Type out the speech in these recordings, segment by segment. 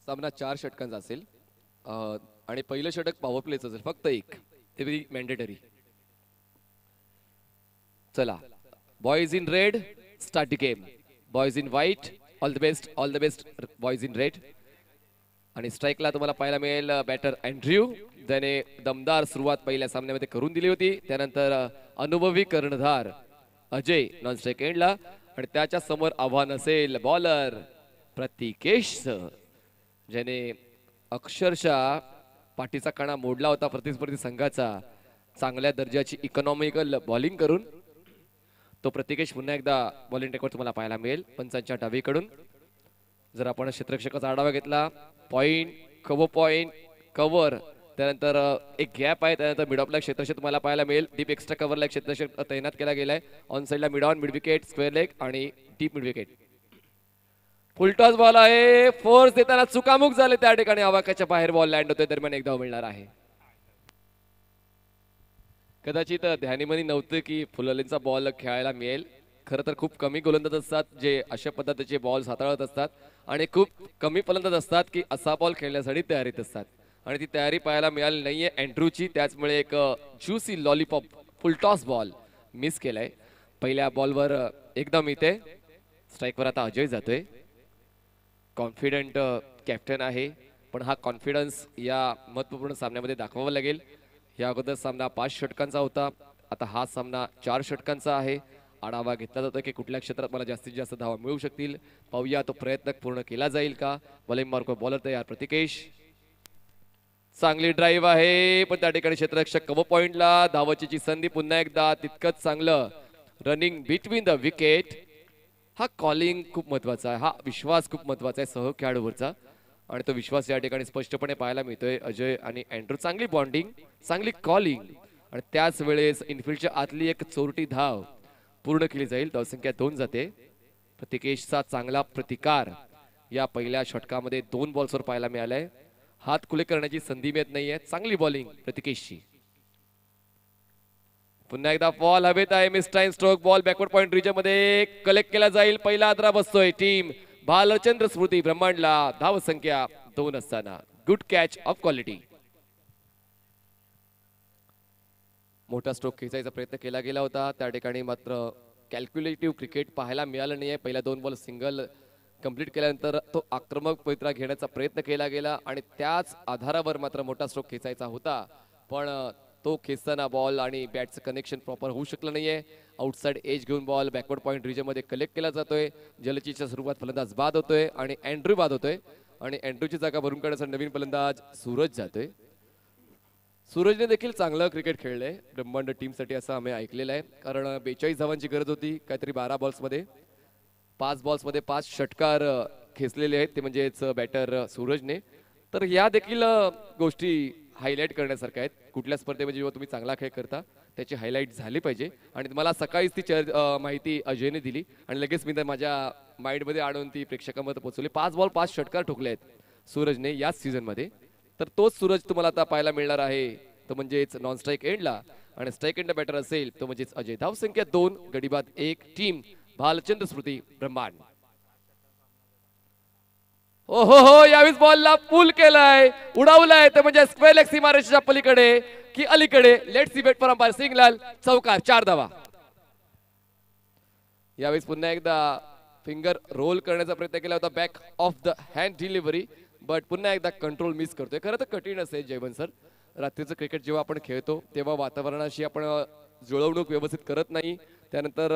सामना 4 षटकांचा असेल आणि पहिलं षटक पॉवर प्लेचं असेल, फक्त एक, ते बी मॅन्डेटरी. चला, boys in red start the game. Boys in white all the best, all the best boys in red. आणि स्ट्राईकला तुम्हाला पाहायला मिळेल बॅटर अँड्र्यू, ज्याने दमदार सुरुवात पहिल्या सामन्यामध्ये करून दिली होती. त्यानंतर अनुभवी कर्णधार अजय नॉन स्ट्राईक एंडला, आणि त्याच्या समोर आव्हान असेल बॉलर प्रतिकेशचं, ज्याने अक्षरशः पाठीचा कणा मोडला होता प्रतिस्पर्धी संघाचा चांगल्या दर्जाची इकॉनॉमिकल बॉलिंग करून. तो प्रतिकेश पुन्हा एकदा बॉलिंग टेकवर तुम्हाला पाहायला मिळेल पंचांच्या डावीकडून. जर आपण क्षेत्ररक्षकाचा आढावा घेतला, पॉइंट कव्हर, त्यानंतर एक गॅप आहे, त्यानंतर मिड ऑफला क्षेत्ररक्षक तुम्हाला पाहायला मिळेल. डीप एक्स्ट्रा कव्हरला क्षेत्ररक्षक तैनात केला गेलाय. ऑन साईडला mid on, mid wicket, square leg आणि deep mid wicket. Full toss ball आहे, फोर्स देताना चुकामुक झाले त्या ठिकाणी, आवाक्याच्या बाहेर बॉल लँड होतोय. दरम्यान एक धाव मिळणार आहे. कदाचित ध्यानीमनी नव्हतं की फुललेंचा बॉल खेळायला मिळेल. खरं तर खूप कमी गोलंदाज असतात जे अशा पद्धतीचे बॉल हाताळत असतात, आणि खूप कमी फलंदाज असतात की असा बॉल खेळण्यासाठी तयारीत असतात, आणि ती तयारी पाहायला मिळाली नाहीये अँड्रूची. त्याचमुळे एक juicy lollipop full toss ball miss केलाय. पहिल्या बॉलवर एकदम इथे स्ट्राईकवर आता अजय जातोय. कॉन्फिडंट कॅप्टन आहे, पण हा कॉन्फिडन्स या महत्त्वपूर्ण सामन्यामध्ये दाखवावा लागेल. या अगोदर सामना 5 षटकांचा होता, आता हा सामना 4 षटकांचा आहे. आढावा घेतला जातो की कुठल्या क्षेत्रात मला जास्तीत जास्त धावा मिळू शकतील. पाहूया तो प्रयत्न पूर्ण केला जाईल का. बॉलिंग मार्क बॉलर तयार प्रतिकेश. चांगली ड्राईव्ह आहे, पण त्या ठिकाणी क्षेत्ररक्षक कव्हर पॉइंटला. धावाची संधी पुन्हा एकदा तितकंच चांगलं रनिंग बिटवीन द विकेट. हा कॉलिंग खूप महत्वाचा आहे, हा विश्वास खूप महत्वाचा आहे सहखेळाडूवरचा, आणि तो विश्वास या ठिकाणी स्पष्टपणे पाहायला मिळतोय. अजय आणि अँड्रू चांगली बॉन्डिंग, चांगली कॉलिंग, आणि त्याच वेळेस इनफिल्डच्या आतली एक चोरटी धाव पूर्ण केली जाईल. धावसंख्या 2 जाते. प्रतिकेशचा चांगला प्रतिकार या पहिल्या षटकामध्ये 2 बॉल्सवर पाहायला मिळालाय. हात खुले करण्याची संधी मिळत नाहीये. चांगली बॉलिंग प्रतिकेशची. पुन्हा एकदा बॉल हवेत आहे. Mistime stroke ball backward point region मध्ये कलेक्ट केला जाईल. पहिला आदरा बसतोय टीम भालचंद्र स्मृती ब्रह्मांडला. धाव संख्या 2 असताना गुड कॅच ऑफ क्वालिटी. मोठा स्ट्रोक खेचायचा प्रयत्न केला गेला होता, त्या ठिकाणी मात्र कॅल्क्युलेटिव्ह क्रिकेट पाहायला मिळालं नाहीये. पहिल्या 2 बॉल सिंगल कंप्लीट केल्यानंतर तो आक्रमक पवित्रा घेण्याचा प्रयत्न केला गेला, आणि त्याच आधारावर मात्र मोठा स्ट्रोक खेचायचा होता, पण तो खेचताना बॉल आणि बॅटचं कनेक्शन प्रॉपर होऊ शकलं नाहीये. आउटसाइड एज घेऊन बॉल बॅकवर्ड पॉइंट रिजन मध्ये कलेक्ट केला जातोय. जलचीच्या स्वरूपात फलंदाज बाद होतोय आणि अँड्रू बाद होतोय, आणि अँड्रूची जागा भरून काढण्यासाठी नवीन फलंदाज सूरज जातोय. सूरजने देखील चांगलं क्रिकेट खेळलंय ब्रह्मांड टीमसाठी असं आम्ही ऐकलेलं आहे, कारण 42 धावांची गरज होती काहीतरी 12 बॉल्समध्ये. 5 बॉल्समध्ये 5 षटकार खेचलेले आहेत, ते म्हणजेच बॅटर सूरजने. तर या देखील गोष्टी हायलाइट करण्यासारख्या आहेत. कुठल्या स्पर्धेमध्ये जेव्हा तुम्ही चांगला खेळ करता त्याची हायलाइट झाली पाहिजे, आणि मला सकाळीच ती माहिती अजयने दिली, आणि लगेच मी माझ्या माइंडमध्ये आणून ती प्रेक्षकांमध्ये पोहोचवली. 5 बॉल 5 षटकार ठोकले आहेत सूरजने याच सीझनमध्ये. तर तोच सूरज तुम्हाला आता पाहायला मिळणार आहे, तो म्हणजेच नॉन स्ट्राईक एंडला, आणि स्ट्राईक एंड बॅटर असेल तो म्हणजेच अजय. धावसंख्या 2, गडीबाद 1, टीम भालचंद्र स्मृती ब्रह्मांड. हो हो हो, यावेळेस बॉलला पुल केलाय, उडवलाय, ते म्हणजे स्क्वेअर लेग सीमारेषेच्या पलीकडे की अलीकडे. Let's see wait for umpire signal. चौकार, 4 धावा. यावेळेस पुन्हा एकदा फिंगर रोल करण्याचा प्रयत्न केला होता, back of the hand delivery, but पुन्हा एकदा कंट्रोल मिस करतोय. खरं तर कठीण असेल जयवंत सर, रात्रीचं क्रिकेट जेव्हा आपण खेळतो तेव्हा वातावरणाशी आपण जुळवणूक व्यवस्थित करत नाही. त्यानंतर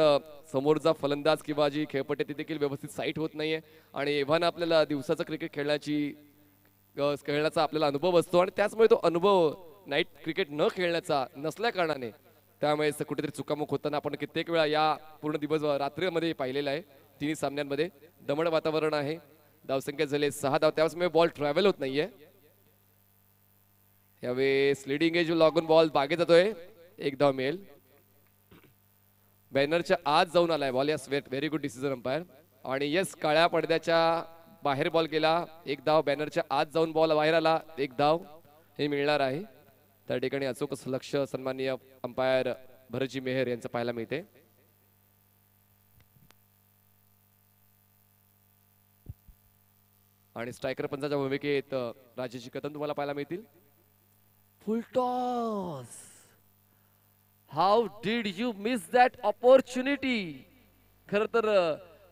समोरचा फलंदाज किंवा जी खेळपट्टी ती देखील व्यवस्थित साईट होत नाहीये, आणि एव्हाना आपल्याला दिवसाचं क्रिकेट खेळण्याचा आपल्याला अनुभव असतो, आणि त्याचमुळे तो अनुभव नाईट क्रिकेट न खेळण्याचा नसल्या कारणाने त्यामुळे कुठेतरी चुकामुक होताना आपण कित्येक वेळा या पूर्ण दिवस रात्रीमध्ये पाहिलेला आहे. तिन्ही सामन्यांमध्ये दमट वातावरण आहे. धावसंख्या झाले 6 धाव, त्यावेळेस बॉल ट्रॅव्हल होत नाहीये. यावेळेस स्लिडिंग एज लॉगून बॉल बागे जातोय, 1 धाव मिळेल. बॅनरच्या आत जाऊन आलाय ball, yes very good decision umpire. आणि यस, काळ्या पडद्याच्या बाहेर बॉल गेला, 1 धाव. बॅनरच्या आत जाऊन बॉल बाहेर आला, 1 धाव हे मिळणार आहे. त्या ठिकाणी अचूक लक्ष सन्माननीय अंपायर भरतजी मेहर यांचं पाहायला मिळते. आणि स्ट्रायकर पंचाच्या भूमिकेत राजेश कदम तुम्हाला पाहायला मिळतील. फुल toss. How did you miss that opportunity. खर तर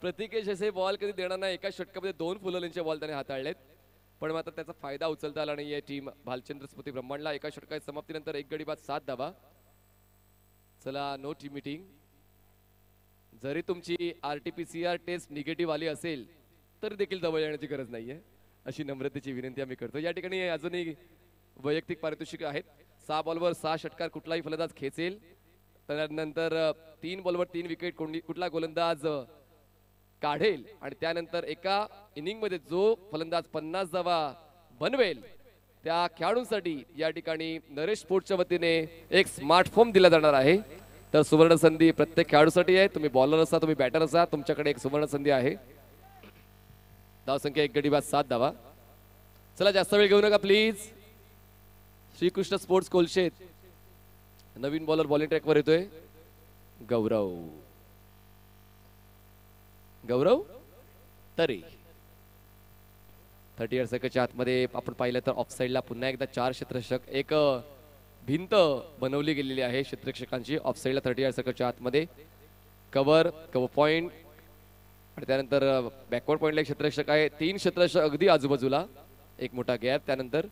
प्रतिकेश असे बॉल कधी देणार नाही. एका षटकामध्ये 2 फुललेंचे बॉल त्याने हाताळलेत, पण आता त्याचा फायदा उचलता आला नाहीये टीम भालचंद्र स्मृती ब्रह्मांडला. एका षटकाच्या समाप्तीनंतर 1 गडी बाद 7 धावा. चला नो टीम मीटिंग. जरी तुमची RT-PCR टेस्ट निगेटिव्ह आली असेल तरी देखील जवळ येण्याची गरज नाहीये, अशी नम्रतेची विनंती आम्ही करतो. या ठिकाणी अजूनही वैयक्तिक पारितोषिक आहेत. 6 बॉलवर 6 षटकार कुठलाही फलंदाज खेचेल, त्यानंतर 3 बॉलवर 3 विकेट कुठला गोलंदाज काढेल, आणि त्यानंतर एका इनिंग मध्ये जो फलंदाज 50 धावा बनवेल त्या खेळाडूंसाठी या ठिकाणी नरेश स्पोर्ट्सच्या वतीने एक स्मार्टफोन दिला जाणार आहे. तर सुवर्ण संधी प्रत्येक खेळाडूसाठी आहे. तुम्ही बॉलर असा, तुम्ही बॅटर असा, तुमच्याकडे एक सुवर्ण संधी आहे. धावसंख्या 1 गडी बाद 7 धावा. चला जास्त वेळ घेऊ नका प्लीज. श्रीकृष्ण स्पोर्ट्स कोलशेत नवीन बॉलर बॉलिंग ट्रॅकवर येतोय. गौरव तरी 30 सेकंडच्या आतमध्ये आपण पाहिलं तर ऑफ साइडला पुन्हा एकदा 4 क्षेत्ररक्षक, एक भिंत बनवली गेलेली आहे क्षेत्ररक्षकांची ऑफ साइडला 30 सेकंडच्या आतमध्ये. कव्हर पॉइंट आणि त्यानंतर बॅकवर्ड पॉइंटला एक क्षेत्ररक्षक आहे. 3 क्षेत्ररक्षक अगदी आजूबाजूला, एक मोठा गॅप. त्यानंतर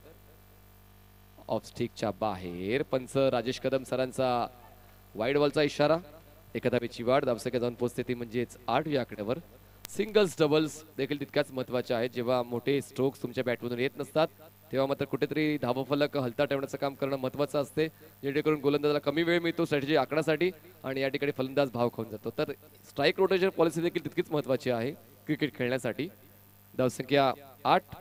ऑफ स्टिकच्या बाहेर पंच राजेश कदम सरांचा वाईड बॉलचा इशारा. एका धावेची वाढ, धावसंख्या जाऊन पोहोचते ती म्हणजेच 8 या आकड्यावर. सिंगल्स डबल्स देखील तितक्याच महत्वाचे आहेत. जेव्हा मोठे स्ट्रोक्स तुमच्या बॅटमधून येत नसतात तेव्हा मात्र कुठेतरी धावफलक हलता ठेवण्याचं काम करणं महत्वाचं असते, जेणेकरून गोलंदाजाला कमी वेळ मिळतो स्ट्रॅटेजी आखण्यासाठी आणि या ठिकाणी फलंदाज भाव खाऊन जातो. तर स्ट्राईक रोटेशन पॉलिसी देखील तितकीच महत्वाची आहे क्रिकेट खेळण्यासाठी. धावसंख्या 8.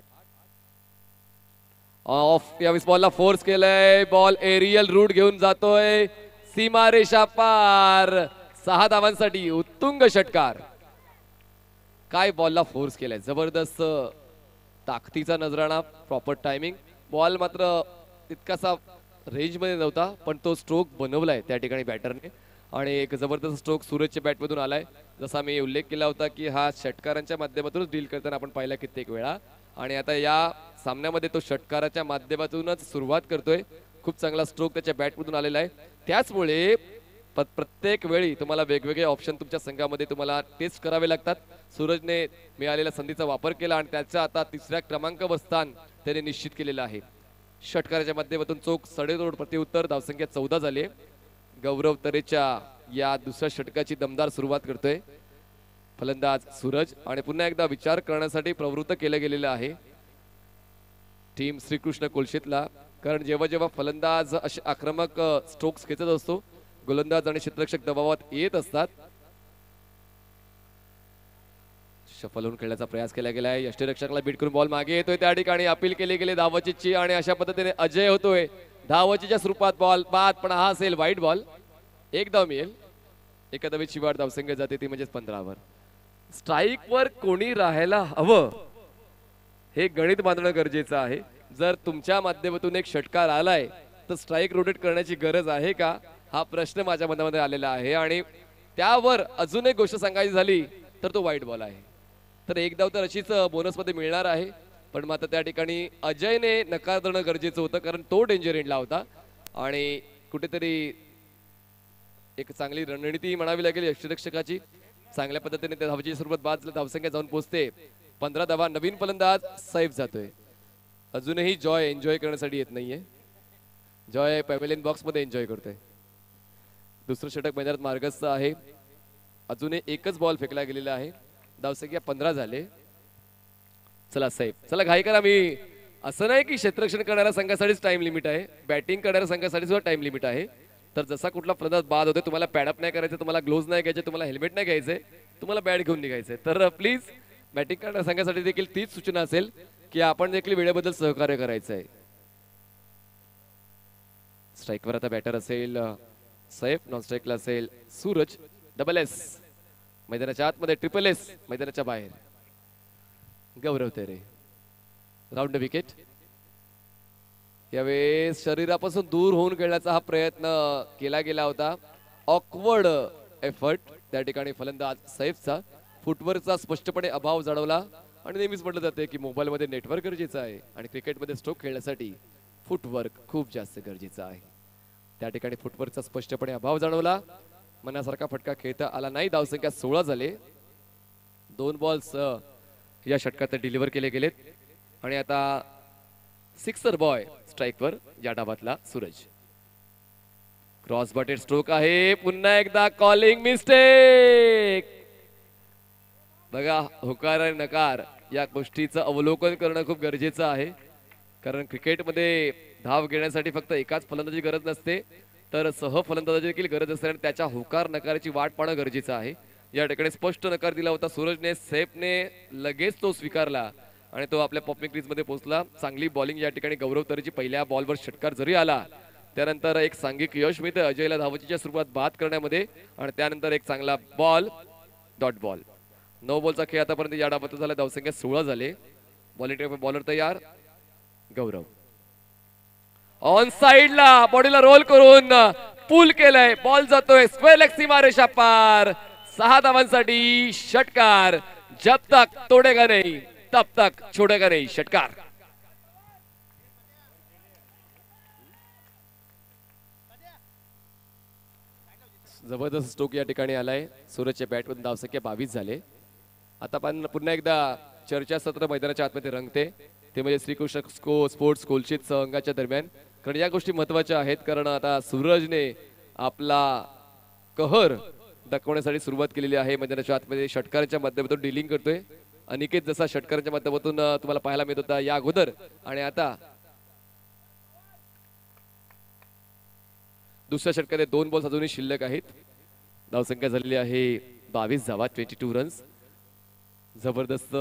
ऑफ या बॉलला फोर्स केलंय. बॉल एरियल रूट घेऊन जातोय सीमारेषा पार. 6 धावांसाठी उत्तुंग षटकार. काय बॉलला फोर्स केलाय, जबरदस्त ताकदीचा नजराणा, प्रॉपर टायमिंग. बॉल मात्र तितकासा रेंज मध्ये नव्हता, पण तो स्ट्रोक बनवलाय त्या ठिकाणी बॅटरने आणि एक जबरदस्त स्ट्रोक सूरजच्या बॅटमधून आलाय. जसा मी उल्लेख केला होता की हा षटकारांच्या माध्यमातूनच डील करताना आपण पाहिला कित्येक वेळा, आणि आता या सामन्यामध्ये तो षटकाराच्या माध्यमातूनच सुरुवात करतोय. खूप चांगला स्ट्रोक त्याच्या बॅटमधून आलेला आहे. त्याचमुळे प्रत्येक वेळी तुम्हाला वेगवेगळे ऑप्शन तुमच्या संघामध्ये तुम्हाला टेस्ट करावे लागतात. सूरजने मिळालेल्या संधीचा वापर केला आणि त्याचं आता 3ऱ्या क्रमांकावर स्थान त्याने निश्चित केलेलं आहे. षटकाराच्या माध्यमातून चोख सडेतोड प्रत्युत्तर. धावसंख्या 14 झाली. गौरव तरेच्या या दुसऱ्या षटकाची दमदार सुरुवात करतोय फलंदाज सूरज, आणि पुन्हा एकदा विचार करण्यासाठी प्रवृत्त केलं गेलेलं आहे टीम श्रीकृष्ण कोलशेतला. कारण जेव्हा जेव्हा फलंदाज असे आक्रमक स्ट्रोक्स खेचत असतो, गोलंदाज आणि क्षेत्ररक्षक दबावात येत असतात. शफल होऊन खेळण्याचा प्रयास केला गेलाय. यष्टीरक्षकाला बीट करून बॉल मागे येतोय. त्या ठिकाणी अपील केली गेली धावचीची आणि अशा पद्धतीने अजय होतोय. धावचीच्या स्वरूपात बॉल बाद, पण हा असेल वाईट बॉल. 1 धाव मिळेल. एका धावेची वाढ, धावसंख्या जाते ती म्हणजेच 15 वर. स्ट्राईक वर कोणी राहायला हवं हे गणित बांधणं गरजेचं आहे. जर तुमच्या माध्यमातून एक षटकार आलाय तर स्ट्राईक रोटेट करण्याची गरज आहे का, हा प्रश्न माझ्या मनामध्ये आलेला आहे. आणि त्यावर अजून एक गोष्ट सांगायची झाली तर तो वाईट बॉल आहे. तर 1 धाव तर अशीच बोनस मध्ये मिळणार आहे, पण मात्र त्या ठिकाणी अजयने नकार देणं गरजेचं होतं, कारण तो डेंजर एंडला होता आणि कुठेतरी एक चांगली रणनीती म्हणावी लागेल यष्टीरक्षकाची. चांगल्या पद्धतीने त्या धावची सुरुवात बाद, धावसंख्या जाऊन पोहोचते 15 धावा. नवीन फलंदाज सैफ जातोय. अजूनही जॉय एन्जॉय करण्यासाठी येत नाहीये. जॉय पॅव्हेलियन बॉक्स मध्ये एन्जॉय करतोय. दुसरं षटक मैदानात मार्गस्थ आहे. अजूनही एकच बॉल फेकला गेलेला आहे. धावसंख्या 15 झाले. चला सैफ, चला घाई करा. मी असं नाही की क्षेत्ररक्षण करणाऱ्या संघासाठीच टाइम लिमिट आहे, बॅटिंग करणाऱ्या संघासाठी सुद्धा टाइम लिमिट आहे. तर जसा कुठला फलंदाज बाद होते, तुम्हाला पॅडअप नाही करायचं, तुम्हाला ग्लोव्ज नाही घ्यायचे, तुम्हाला हेल्मेट नाही घ्यायचे, तुम्हाला बॅट घेऊन निघायचंय. तर प्लीज बॅटिंग करणाऱ्या संघासाठी देखील तीच सूचना असेल की आपण देखील वेळेबद्दल सहकार्य करायचं आहे. स्ट्राईकवर आता बॅटर असेल सैफ, नॉन स्ट्राईकला असेल सूरज. डबल एस मैदानाच्या आतमध्ये, ट्रिपल एस मैदानाच्या बाहेर. गौरव तेरे राऊंड विकेट. यावेळेस शरीरापासून दूर होऊन खेळण्याचा हा प्रयत्न केला गेला होता. ऑकवर्ड एफर्ट त्या ठिकाणी फलंदाज सैफचा. फुटवर्कचा स्पष्टपणे अभाव जाणवला आणि नेहमीच म्हटलं जाते की मोबाईलमध्ये नेटवर्क गरजेचं आहे आणि क्रिकेटमध्ये स्ट्रोक खेळण्यासाठी फुटवर्क खूप जास्त गरजेचं आहे. त्या ठिकाणी फुटवर्कचा स्पष्टपणे अभाव जाणवला. मनासारखा फटका खेळता आला नाही. धावसंख्या 16 झाले. 2 बॉल्स या षटकात डिलिव्हर केले गेलेत आणि आता सिक्सर बॉय स्ट्राईकवर या डावातला सूरज. क्रॉस बटेड स्ट्रोक आहे. पुन्हा एकदा कॉलिंग मिस्टेक. बघा, होकार आणि नकार या गोष्टीचं अवलोकन करणं खूप गरजेचं आहे. कारण क्रिकेटमध्ये धाव घेण्यासाठी फक्त एकाच फलंदाजी गरज नसते, तर सह फलंदाजी देखील गरज असते आणि त्याच्या होकार नकाराची वाट पाहणं गरजेचं आहे. या ठिकाणी स्पष्ट नकार दिला होता सूरजने. सेफने लगेच तो स्वीकारला आणि तो आपल्या पॉपिंग क्रीज मध्ये पोहोचला. चांगली बॉलिंग या ठिकाणी गौरव तरीची पहिल्या बॉलवर षटकार जरी आला त्यानंतर एक सांघिक यश मिळतं अजयला धावचीच्या सुरुवात बाद करण्यामध्ये आणि त्यानंतर एक चांगला बॉल, डॉट बॉल. 9 बॉलचा खेळ आतापर्यंत या डावात झाला. धावसंख्या 16 झाले. बॉलिंग बॉलर तयार. गौरव ऑन साइडला बॉडीला रोल करून पुल केलंय. बॉल जातोय स्क्वेअर लेग सीमारेषा पार. 6 धावांसाठी षटकार. जब तक तोडेगा नहीं तब तक छोडेगा नहीं षटकार. जबरदस्त स्ट्रोक या ठिकाणी आलाय. सूरजच्या बॅटमधून धावसंख्या 22 झाले. आता पण पुन्हा एकदा चर्चासत्र मैदानाच्या आतमध्ये रंगते. ते म्हणजे श्रीकृष्ण स्पोर्ट्स कोलशित संघाच्या दरम्यान. कारण या गोष्टी महत्वाच्या आहेत. कारण आता सूरजने आपला कहर दाखवण्यासाठी सुरुवात केलेली आहे. मैदानाच्या आतमध्ये षटकाराच्या माध्यमातून डिलिंग करतोय. अनिकेत जसा षटकाराच्या माध्यमातून तुम्हाला पाहायला मिळत होता या अगोदर आणि आता दुसऱ्या षटकात 2 बॉल्स अजूनही शिल्लक आहेत. धावसंख्या झालेली आहे 22 धावा, 22 रन्स. जबरदस्त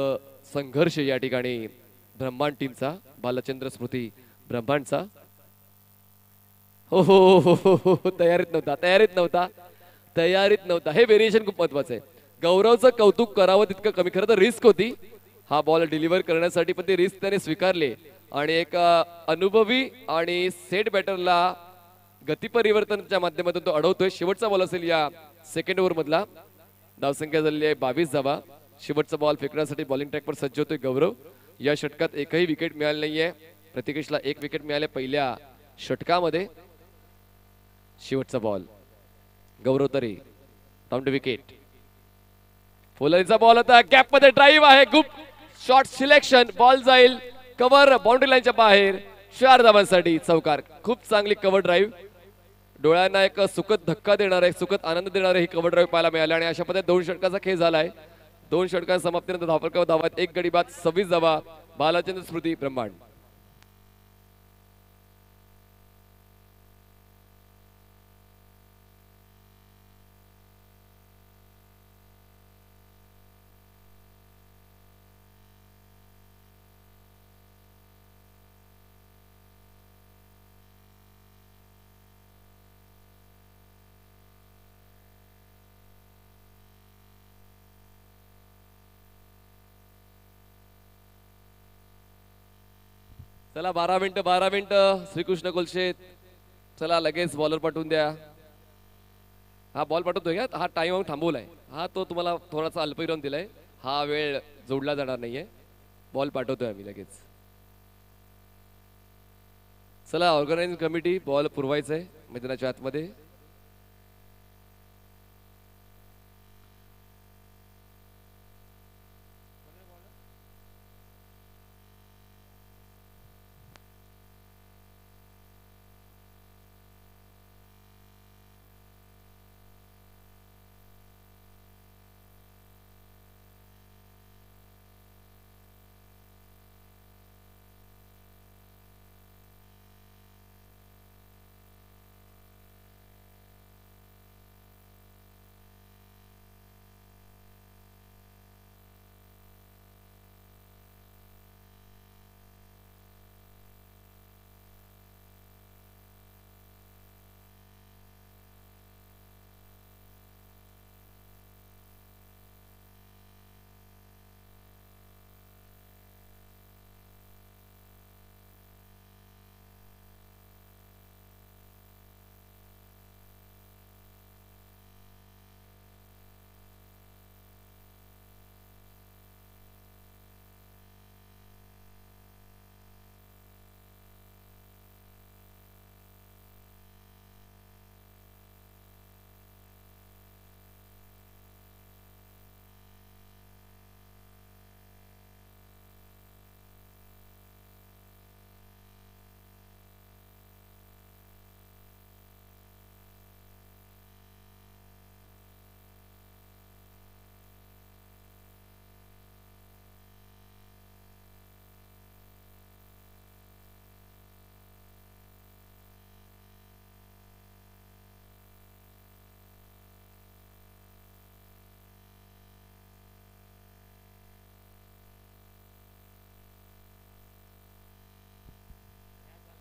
संघर्ष या ठिकाणी ब्रह्मांड टीमचा, बालचंद्र स्मृती ब्रह्मांडचा. हो हो हो हो हो, तयारीत नव्हता. हे व्हेरिएशन खूप महत्वाचं आहे. गौरवचं कौतुक करावं तितकं कमी. खरं तर रिस्क होती हा बॉल डिलिव्हर करण्यासाठी, पण ते रिस्क त्याने स्वीकारले आणि एक अनुभवी आणि सेट बॅटरला गती परिवर्तनाच्या माध्यमातून तो अडवतोय. शेवटचा बॉल असेल या सेकंड ओव्हर मधला. धावसंख्या झालेली आहे 22 धावा. शेवटचा बॉल फेकण्यासाठी बॉलिंग ट्रॅकवर सज्ज होतोय गौरव. या षटकात एकही विकेट मिळाली नाहीये. प्रतिकेशला 1 विकेट मिळाले पहिल्या षटकामध्ये. शेवटचा बॉल गौरव तरी डाऊन टू विकेट. फुलरीचा बॉल होता. गॅप मध्ये ड्राईव्ह आहे. Good shot selection. बॉल जाईल कव्हर बाउंड्री लाईनच्या बाहेर. 4 धावांसाठी चौकार. खूप चांगली कव्हर ड्राईव्ह. डोळ्यांना एक सुखद धक्का देणारे, सुखद आनंद देणारे ही कव्हर ड्राईव्ह पाहायला मिळाले आणि अशा पद्धतीने 2 षटकाचा खेळ झालाय. 2 षटकांच्या समाप्तीनंतर धावफलकावर धावात 1 गडी बाद, 26 धावा. बालचंद्र स्मृती ब्रह्मांड. चला 12 मिनिटं श्रीकृष्ण कोलशेत. चला लगेच बॉलर पाठवून द्या. हा बॉल पाठवतोय का? हा टाइम थांबवलाय. हा तो तुम्हाला थोडासा अल्पविराम दिलाय. हा वेळ जोडला जाणार नाहीये. बॉल पाठवतोय आम्ही लगेच. चला ऑर्गनायझिंग कमिटी बॉल पुरवायचंय मैदानाच्या आतमध्ये.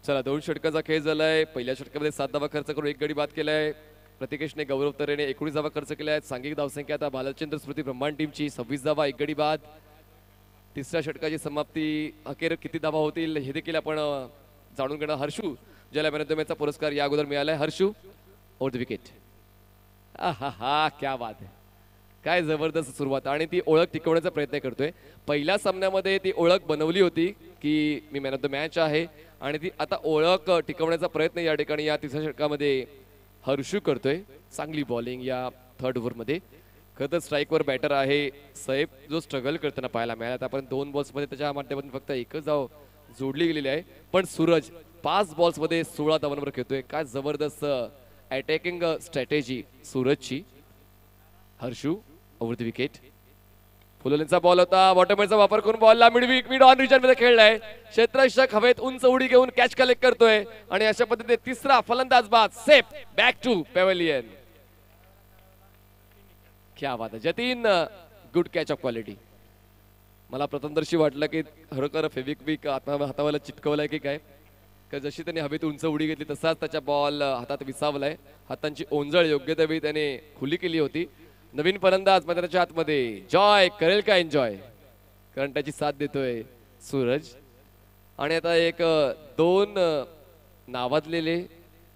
चला 2 षटकाचा खेळ झालाय. पहिल्या षटकामध्ये 7 धावा खर्च करून 1 गडी बाद केलाय. प्रतिकेशने गौरव तरेने 19 धावा खर्च केल्या आहेत. सांघिक धावसंख्या आता भालचंद्र स्मृती ब्रह्मांड टीमची 26 धावा 1 गडी बाद. तिसऱ्या षटकाची समाप्ती अखेर किती धावा होतील हे देखील आपण जाणून घेणार. हर्षू ज्याला मॅन ऑफ द मॅचचा पुरस्कार या अगोदर मिळालाय. Harshu over the wicket. हा क्या बात आहे. काय जबरदस्त सुरुवात आणि ती ओळख टिकवण्याचा प्रयत्न करतोय. पहिल्या सामन्यामध्ये ती ओळख बनवली होती की मी मॅन ऑफ द मॅच आहे आणि ती आता ओळख टिकवण्याचा प्रयत्न या ठिकाणी या तिसऱ्या षटकामध्ये हर्षू करतोय. चांगली बॉलिंग या थर्ड ओव्हरमध्ये. खरं तर स्ट्राईकवर बॅटर आहे सैफ जो स्ट्रगल करताना पाहायला मिळाला. आपण 2 बॉल्समध्ये त्याच्या माध्यमातून फक्त एकच धाव जोडली गेलेली आहे. पण सूरज 5 बॉल्समध्ये 16 धावांवर खेळतोय. काय जबरदस्त अटॅकिंग स्ट्रॅटेजी सूरजची. Harshu over the wicket. फुलोलेंचा बॉल होता. बॉटमचा वापर करून बॉलला मिड ऑन रिजन मध्ये खेळलाय. क्षेत्ररक्षक हवेत उंच उडी घेऊन कॅच कलेक्ट करतोय आणि अशा पद्धतीने तिसरा फलंदाज बाद सेफ बॅक टू पेव्हिलियन. क्या बात आहे Jatin. Good catch of quality. मला प्रथमदर्शी वाटलं की खरोखर फेविक्विक हातावाला चिटकवलाय की काय. जशी त्याने हवेत उंच उडी घेतली तसाच त्याच्या बॉल हातात विसावलाय. हातांची ओंजळ योग्य त्या वेळी त्याने खुली केली होती. नवीन फलंदाज मैदानाच्या आतमध्ये जॉय करेल का एन्जॉय. कारण त्याची साथ देतोय सूरज. आणि आता एक 2 नावाजलेले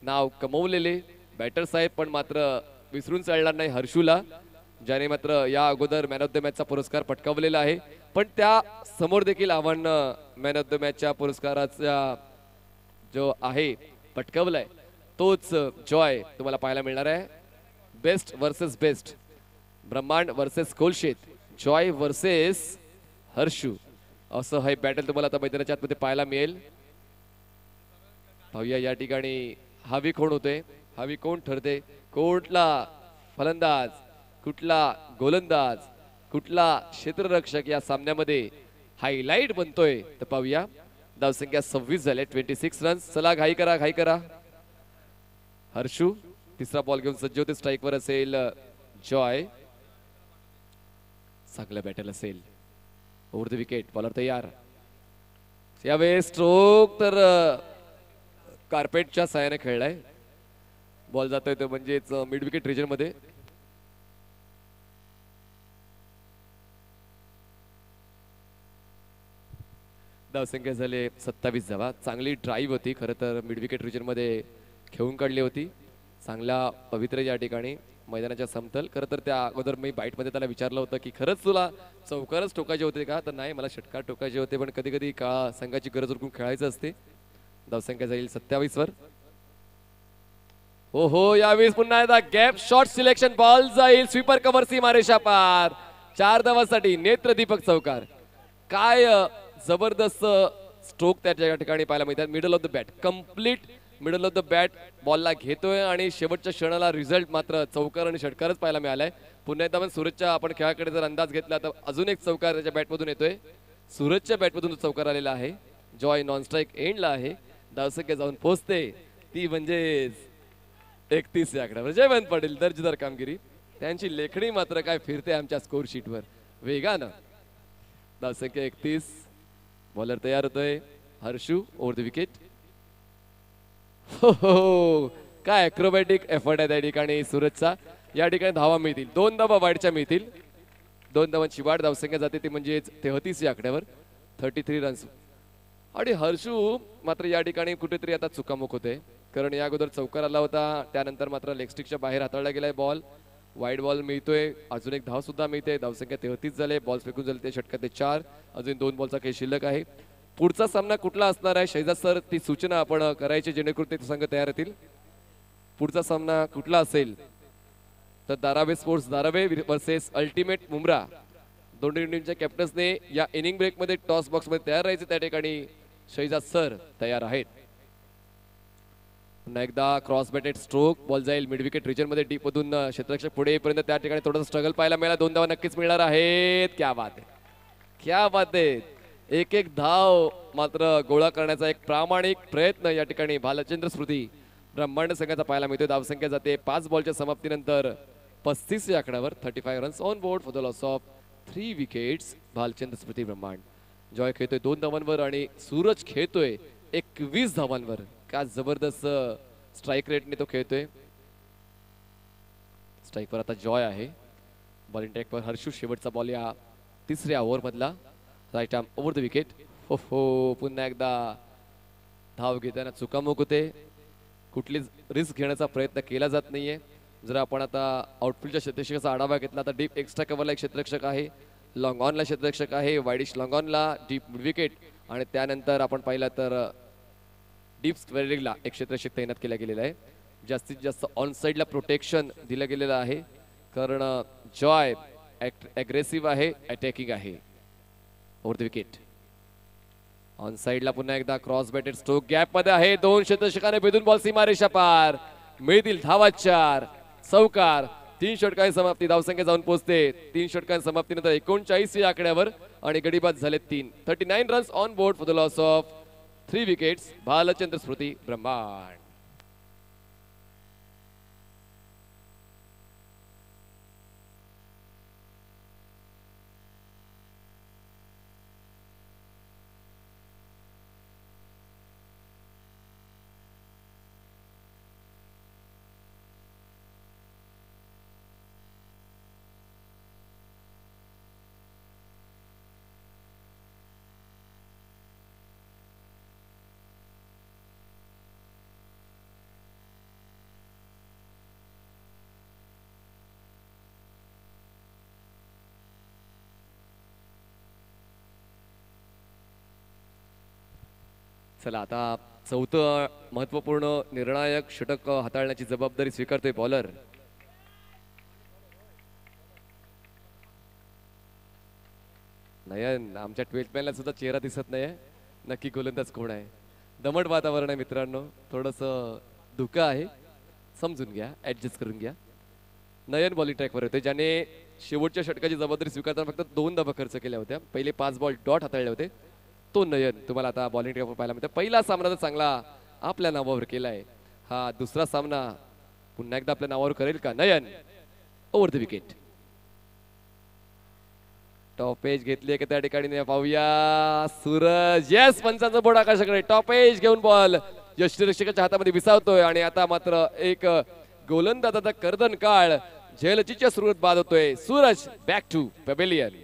नाव कमवलेले बॅटर्स आहेत पण मात्र विसरून चालणार नाही हर्षूला ज्याने मात्र या अगोदर मॅन ऑफ द मॅचचा पुरस्कार पटकावलेला आहे. पण त्या समोर देखील आव्हान मॅन ऑफ द मॅचच्या पुरस्काराचा जो आहे पटकावलाय तोच जॉय तुम्हाला पाहायला मिळणार आहे. Best versus best. Brahmand versus Kolshet. Joy versus Harshu असं हे बॅटल तुम्हाला आता मैदानाच्या आतमध्ये पाहायला मिळेल. पाहूया या ठिकाणी हवी कोण होते. हवी कोण ठरते. कुठला फलंदाज कुठला गोलंदाज कुठला क्षेत्ररक्षक या सामन्यामध्ये हायलाइट बनतोय तर पाहूया. धावसंख्या 26 झाले 26 रन्स. चला घाई करा. हर्षू तिसरा बॉल घेऊन सज्ज होते. स्ट्राईकवर असेल जॉय. चांगला बॅटल असेल. Over the wicket. बॉलर तयार. यावेळेस स्ट्रोक तर कार्पेटच्या साहाय्याने खेळलाय. बॉल जातोय तो म्हणजेच मिड विकेट रिजन मध्ये. धावसंख्या झाले 27 धावा. चांगली ड्राईव्ह होती खरं तर मिड विकेट रिजन मध्ये खेळून काढली होती. चांगला पवित्र या ठिकाणी मैदानाच्या समतल. खरं तर त्या अगोदर मी बाईटमध्ये त्याला विचारलं होतं की खरंच तुला चौकारच टोकायचे होते का. तर नाही मला षटकार टोकायचे होते पण कधी कधी का संघाची गरज उरकून खेळायचं असते. धावसंख्या जाईल 27 वर. हो यावेळेस पुन्हा एकदा गॅप शॉट सिलेक्शन. बॉल जाईल स्वीपर कव्हर सीमारेषा पार. 4 धावांसाठी नेत्रदीपक चौकार. काय जबरदस्त स्ट्रोक त्या ठिकाणी पाहायला मिळतात. Middle of the bat complete middle of the bat बॉलला घेतोय आणि शेवटच्या क्षणाला रिझल्ट मात्र चौकार आणि षटकारच पाहायला मिळालाय. पुन्हा एकदा पण सूरजच्या आपण खेळाकडे जर अंदाज घेतला तर अजून एक चौकार त्याच्या बॅटमधून येतोय. सूरजच्या बॅटमधून चौकार आलेला आहे. जॉय नॉन स्ट्राईक एंडला आहे. धावसंख्या जाऊन पोहोचते ती म्हणजे 31 या आकड्यावर. जयवंत पाटील दर्जेदार कामगिरी. त्यांची लेखणी मात्र काय फिरते आमच्या स्कोर शीटवर वेगानं. धावसंख्या 31. बॉलर तयार होतोय हर्षू ओव्हर द विकेट. हो काय अॅक्रोबॅटिक एफर्ट आहे त्या ठिकाणी सूरजचा. या ठिकाणी धावा मिळतील. 2 धावा वाईडच्या मिळतील. 2 धावांची वाढ. धावसंख्या जाते ती म्हणजे 33 या आकड्यावर 33 रन्स. आणि हर्षू मात्र या ठिकाणी कुठेतरी आता चुकामुक होते कारण या अगोदर चौकार आला होता त्यानंतर मात्र लेग स्टिकच्या बाहेर हाताळला गेलाय बॉल. वाईड बॉल मिळतोय. अजून एक धाव सुद्धा मिळते. धावसंख्या 33 झाले. बॉल फेकून झाले ते षटकात 4. अजून 2 बॉलचा खेळ शिल्लक आहे. पुढचा सामना कुठला असणार आहे शहजाद सर ती सूचना आपण करायची जेणेकरून ते संघ तयार होतील. पुढचा सामना कुठला असेल तर धारावे स्पोर्ट्स धारावे वर्सेस अल्टिमेट मुंब्रा. दोन्ही टीमच्या कॅप्टन्सने या इनिंग ब्रेक मध्ये टॉस बॉक्स मध्ये तयार राहायचे. त्या ठिकाणी शहजाद सर तयार आहेत. पुन्हा एकदा क्रॉस बॅटेड स्ट्रोक. बॉल जाईल मिड विकेट रिजन मध्ये डीप मधून क्षेत्ररक्षक पुढे येईपर्यंत त्या ठिकाणी थोडासा स्ट्रगल पाहायला मिळाला. 2 धावा नक्कीच मिळणार आहेत. क्या बात आहे. एक धाव मात्र गोळा करण्याचा एक प्रामाणिक प्रयत्न या ठिकाणी भालचंद्र स्मृती ब्रह्मांड संघाचा पाहायला मिळतोय. धावसंख्या जाते 5 बॉलच्या समाप्तीनंतर 35 या आकड्यावर 35 runs on board for the loss of 3 wickets. Bhalchandra Smruti Brahmand. Joy खेळतोय 2 धावांवर आणि सूरज खेळतोय 21 धावांवर. का जबरदस्त स्ट्राईक रेटने तो खेळतोय. स्ट्राईकवर आता जॉय आहे. बॉलिंग ट्रॅकवर हर्षू. शेवटचा बॉल या तिसऱ्या ओव्हर मधला. Right arm over the wicket. हो हो, पुन्हा एकदा धाव घेताना चुकामुक होते. कुठलीच रिस्क घेण्याचा प्रयत्न केला जात नाहीये. जर आपण आता आउटफील्डच्या क्षेत्ररक्षकाचा आढावा घेतला तर डीप एक्स्ट्रा कव्हरला एक क्षेत्ररक्षक आहे, लॉंग ऑनला क्षेत्ररक्षक आहे, वाईडिश लॉंग ऑनला, डीप मिड विकेट आणि त्यानंतर आपण पाहिलं तर डीप स्क्वेअरिंगला एक क्षेत्ररक्षक तैनात केला गेलेला आहे. जास्तीत जास्त ऑन साईडला प्रोटेक्शन दिलं गेलेलं आहे कारण जॉय ॲग्रेसिव्ह आहे, अटॅकिंग आहे. Over the wicket. ऑन साईडला पुन्हा एकदा क्रॉस बॅटेड स्ट्रोक गॅप मध्ये आहे. दोन क्षेत्ररक्षकाने भेदून बॉल सीमारेषा पार. मिळतील धावा 4. चौकार. 3 षटकांची समाप्ती. धावसंख्या जाऊन पोहोचते 3 षटकांच्या समाप्तीनंतर 39 या आकड्यावर आणि गडीबाद झाले 3. 39 runs on board for the loss of 3 wickets. Bhalchandra Smruti Brahmand. चला आता चौथं महत्वपूर्ण निर्णायक षटक हाताळण्याची जबाबदारी स्वीकारतोय बॉलर. नयन, आमच्या 12th मॅनला सुद्धा चेहरा दिसत नाहीये. नक्की गोलंदाज कोण आहे. दमट वातावरण आहे मित्रांनो, थोडंसं धुकं आहे, समजून घ्या, ऍडजस्ट करून घ्या. नयन बॉलिंग ट्रॅकवर होते, ज्याने शेवटच्या षटकाची जबाबदारी स्वीकारताना फक्त 2 धावा खर्च केल्या होत्या. पहिले 5 बॉल डॉट हाताळले होते. तो नयन तुम्हाला आता बॉलिंग ट्रॅकवर पाहायला मिळतो. पहिला सामना तर चांगला आपल्या नावावर केलाय. हा दुसरा सामना पुन्हा एकदा आपल्या नावावर करेल का Nayan. Over the wicket. Top edge घेतली का त्या ठिकाणी पाहूया. सूरज, येस, पंचांचा बोर्ड आकाशाकडे. टॉप एज घेऊन बॉल यष्टीरक्षकाच्या हातामध्ये विसावतोय आणि आता मात्र एक गोलंदाजाचा कर्दन काळ झेलचीच्या सुरुवात बाद होतोय. Suraj back to pavilion.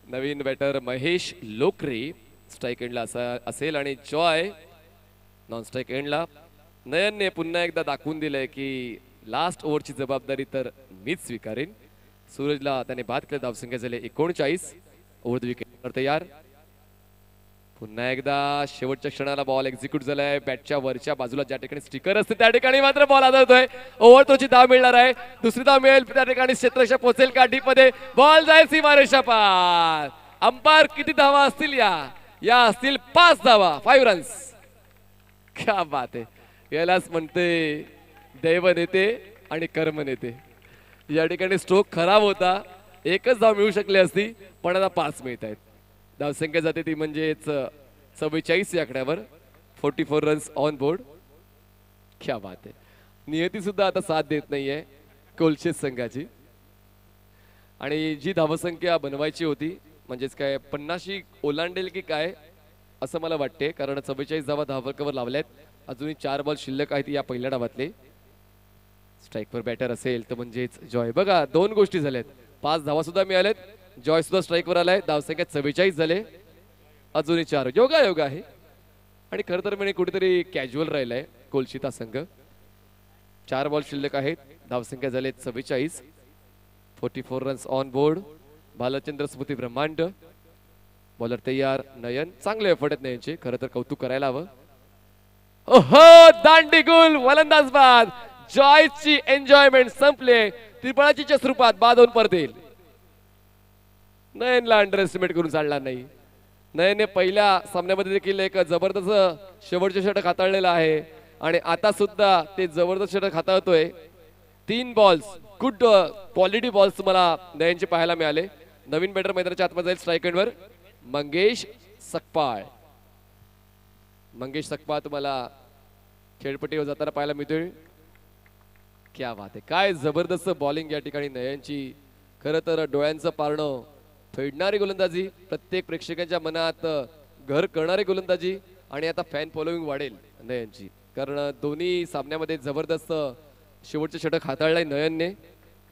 नवीन बॅटर महेश लोकरे स्ट्राईक एंडला असेल आणि जॉय नॉन स्ट्राईक एंडला. नयनने पुन्हा एकदा दाखवून दिलंय की लास्ट ओव्हरची जबाबदारी तर मीच स्वीकारेन. सूरजला त्याने बाद केलं. धावसंख्या झाले 39. ओव्हर द विकेट तयार. पुन्हा एकदा शेवटच्या क्षणाला बॉल एक्झिक्यूट झालाय. बॅटच्या वरच्या बाजूला ज्या ठिकाणी स्टिकर असते त्या ठिकाणी मात्र बॉल आदळतोय. ओव्हर तोची धाव मिळणार आहे. दुसरी धाव मिळेल त्या ठिकाणी क्षेत्ररक्षक पोहोचेल का डीप मध्ये. बॉल जाईल सीमारेषा पार. अंपायर किती धावा असतील या असतील 5 धावा. 5 रन्स. क्या बात आहे. यालाच म्हणते दैव नेते आणि कर्म नेते. या ठिकाणी स्ट्रोक खराब होता. एकच धाव मिळू शकली असती पण आता 5 मिळत आहेत. धावसंख्या जाते ती म्हणजेच 44 या आकड्यावर. 44 रन्स ऑन बोर्ड. क्या बात आहे. नियती सुद्धा आता साथ देत नाहीये कोलशेत संघाची. आणि जी धावसंख्या बनवायची होती म्हणजेच काय 50 ओलांडेल की काय असं मला वाटते, कारण 44 धावा धावफलकावर लावल्यात. अजूनही 4 बॉल शिल्लक आहेत या पहिल्या डावातले. स्ट्राईकवर बॅटर असेल तर म्हणजेच जॉय. बघा 2 गोष्टी झाल्यात. 5 धावा सुद्धा मिळाल्यात. जॉय सुद्धा स्ट्राईकवर आलाय. धावसंख्या 44 झाले. अजूनही 4. योगा योगा आहे. आणि खरं तर म्हणजे कुठेतरी कॅज्युअल राहिलाय कोलशिता संघ. 4 बॉल शिल्लक आहेत. धावसंख्या झाले 44. 44 runs on board. Bhalchandra Smruti ब्रह्मांड. बॉलर तयार. नयन, चांगले एफर्ट आहेत नयनचे, खरं तर कौतुक करायला हवं. ओहो, दांडीगुल वलंदाज बाद. जॉयची एन्जॉयमेंट संपले. त्रिफळाचीच्या स्वरूपात बाद होऊन परत येईल. नयनला अंडर एस्टिमेट करून चालणार नाही. नयनने पहिल्या सामन्यामध्ये देखील एक जबरदस्त शेवटचे षटक हाताळलेला आहे. आणि आता सुद्धा ते जबरदस्त षटक हाताळतोय. 3 बॉल्स, गुड क्वालिटी बॉल्स तुम्हाला नयनचे पाहायला मिळाले. नवीन बॅटर मैदानाच्या आतमध्ये जाईल स्ट्राईक एंडवर मंगेश सकपाळ. मंगेश सकपाळ तुम्हाला खेळपट्टीवर जाताना पाहायला मिळतोय. क्या बात आहे, काय जबरदस्त बॉलिंग या ठिकाणी नयनची. खरं तर डोळ्यांचं पारणं फेडणारी गोलंदाजी, प्रत्येक प्रेक्षकांच्या मनात घर करणारी गोलंदाजी आणि आता फॅन फॉलोईंग वाढेल नयनची, कारण दोन्ही सामन्यामध्ये जबरदस्त शेवटचे षटक हाताळलंय नयनने.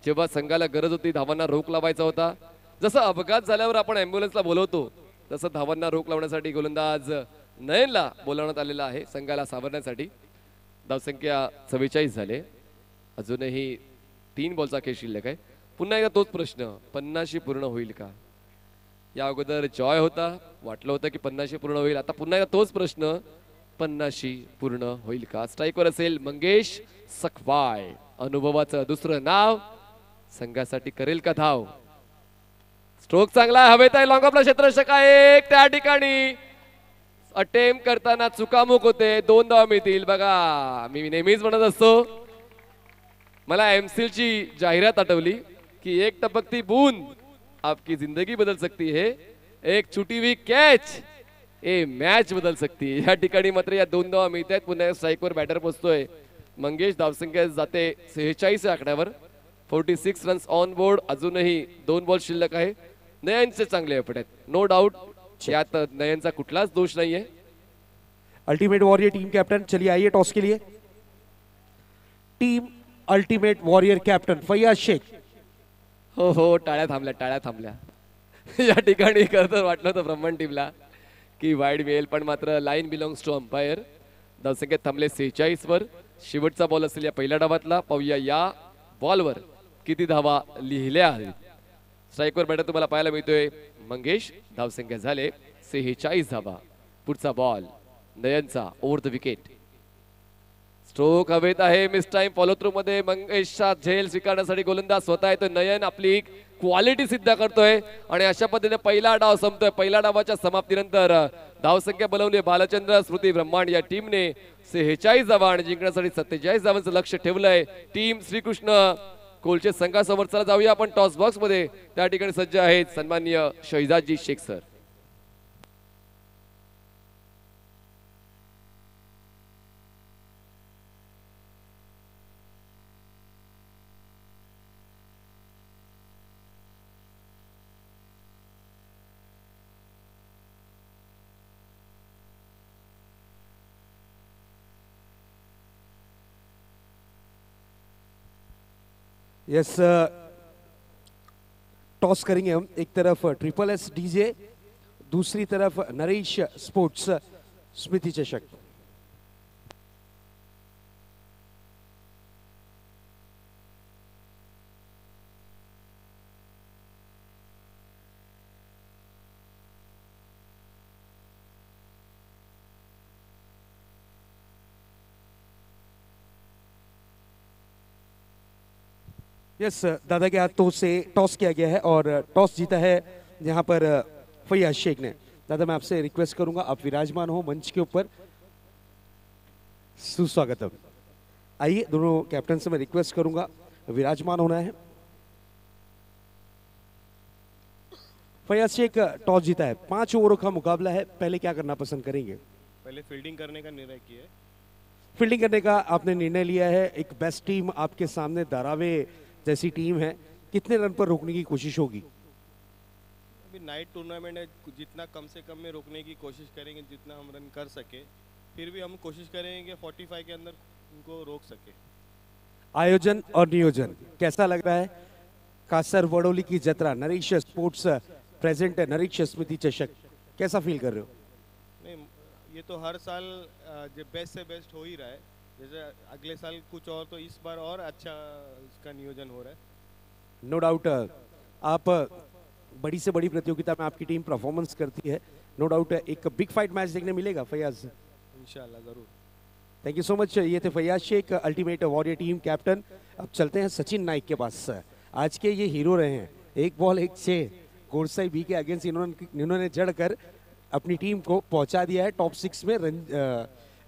जेव्हा संघाला गरज होती धावांना रोख लावायचा होता, जसं अपघात झाल्यावर आपण ॲम्ब्युलन्सला बोलवतो तसं धावांना रोख लावण्यासाठी गोलंदाज नयनला बोलावण्यात आलेला आहे संघाला सावरण्यासाठी. धावसंख्या 44 झाले, अजूनही 3 बॉलचा खेळ शिल्लक आहे. पुन्हा एकदा तोच प्रश्न, 50 पूर्ण होईल का? या अगोदर जॉय होता, वाटलं होतं की 50 पूर्ण होईल. आता पुन्हा एकदा तोच प्रश्न, 50 पूर्ण होईल का? स्ट्राईकवर असेल मंगेश सकपाळ, अनुभवाचं दुसरं नाव, संघासाठी करेल का धाव? स्ट्रोक चांगला हवेत आहे, लॉंग ऑफला क्षेत्ररक्षक आहे त्या ठिकाणी. अटेम्प्ट करताना चुकामुक होते, 2 धावा मिळतील. बघा मी नेहमीच म्हणत असतो, मला एमसील ची जाहिरात आठवली की एक टपकती बूंद आपकी जिंदगी बदल सकती है, एक छुटी हुई कॅच ए मॅच बदल सकती है. या ठिकाणी मात्र या 2 धावा मिळत आहेत. पुन्हा स्ट्राईकवर बॅटर पोहोचतोय मंगेश. धावसंख्या जाते 46 आकड्यावर, 46 रन्स ऑन बोर्ड. अजूनही 2 बॉल शिल्लक आहे. नयनचे चांगले एफर्ट आहेत, नो डाऊट, यात नयनचा कुठलाच दोष नाहीये. अल्टीमेट वॉरियर टीम कैप्टन, चलिए आइए टॉस के लिए. Team ultimate warrior captain Faiyaz Shaikh. हो हो, टाळ्या थांबल्या, टाळ्या थांबल्या. या ठिकाणी खरं तर वाटलं होतं ब्रह्मण टीमला की वाईड मिळेल, पण मात्र लाईन बिलॉंग्स टू अंपायर. धावसंख्येत थांबले 46 वर. शेवटचा बॉल असेल या पहिल्या डावातला. पाहूया या बॉलवर किती धावा लिहिल्या आहेत. स्ट्राईकवर बॅटर तुम्हाला पाहायला मिळतोय मंगेश. धावसंख्या झाले 46 धावा. पुढचा बॉल नयनचा ओव्हर द विकेट. स्ट्रोक हवेत आहे, मिस टाइम फॉलो थ्रू मध्ये मंगेशचा झेल स्वीकारण्यासाठी गोलंदाज स्वतः येतोय. नयन आपली क्वालिटी सिद्ध करतोय आणि अशा पद्धतीने पहिला डाव संपतोय. पहिल्या डावाच्या समाप्तीनंतर धावसंख्या बनवली भालचंद्र स्मृती ब्रह्मांड या टीमने 46 धावा आणि जिंकण्यासाठी 47 धावांचं लक्ष ठेवलंय. टीम श्रीकृष्ण कोलचे संघासमोर. चला जाऊया आपण टॉस बॉक्स मध्ये. त्या ठिकाणी सज्ज आहेत सन्माननीय शहिजाजी शेख सर. यस, टॉस करेंगे हम. एक तरफ ट्रिपल एस डीजे, दूसरी तरफ नरेश स्पोर्ट्स स्मृति चषक. यस, दादा के हाथों से टॉस किया गया है और टॉस जीता है यहाँ पर फैयाज शेख ने. दादा मैं आपसे रिक्वेस्ट करूंगा, आप विराजमान हो मंच के ऊपर. सुस्वागतम. आइए, दोनों कैप्टन से मैं रिक्वेस्ट करूंगा विराजमान होना है. फैयाज शेख, टॉस जीता है, 5 ओवरों का मुकाबला है, पहले क्या करना पसंद करेंगे? पहले फील्डिंग करने का निर्णय किया है. फील्डिंग करने का आपने निर्णय लिया है. एक बेस्ट टीम आपके सामने, धारावे जैसी टीम है, कितने रन पर रोकने की कोशिश होगी? अभी नाइट टूर्नामेंट है, जितना कम से कम में रोकने की कोशिश करेंगे, जितना हम रन कर सके. फिर भी हम कोशिश करेंगे कि 45 के अंदर उनको रोक सके. आयोजन और नियोजन कैसा लग रहा है? कासर वडोली की जत्रा, नरेश स्पोर्ट्स प्रेजेंट है, नरेश स्मृति चषक, कैसा फील कर रहे हो? नहीं, ये तो हर साल जो बेस्ट से बेस्ट हो ही रहा है. जैसे अगले साल कुछ और, तो इस बार और अच्छा इसका नियोजन हो रहा है. नो डाउट, आप बड़ी से बड़ी प्रतियोगिता में आपकी टीम परफॉर्मेंस करती है, नो डाउट एक बिग फाइट मैच देखने मिलेगा फैयाज. इंशाल्लाह ज़रूर. Thank you so much. ये थे Faiyaz Shaikh, ultimate warrior team captain. अब चलते हैं सचिन नाइक के पास. आज के ये हीरो रहे हैं, 1 बॉल 1 6 गोडसाई बी के अगेंस्ट इन्होंने जड़कर अपनी टीम को पहुंचा दिया है टॉप 6 में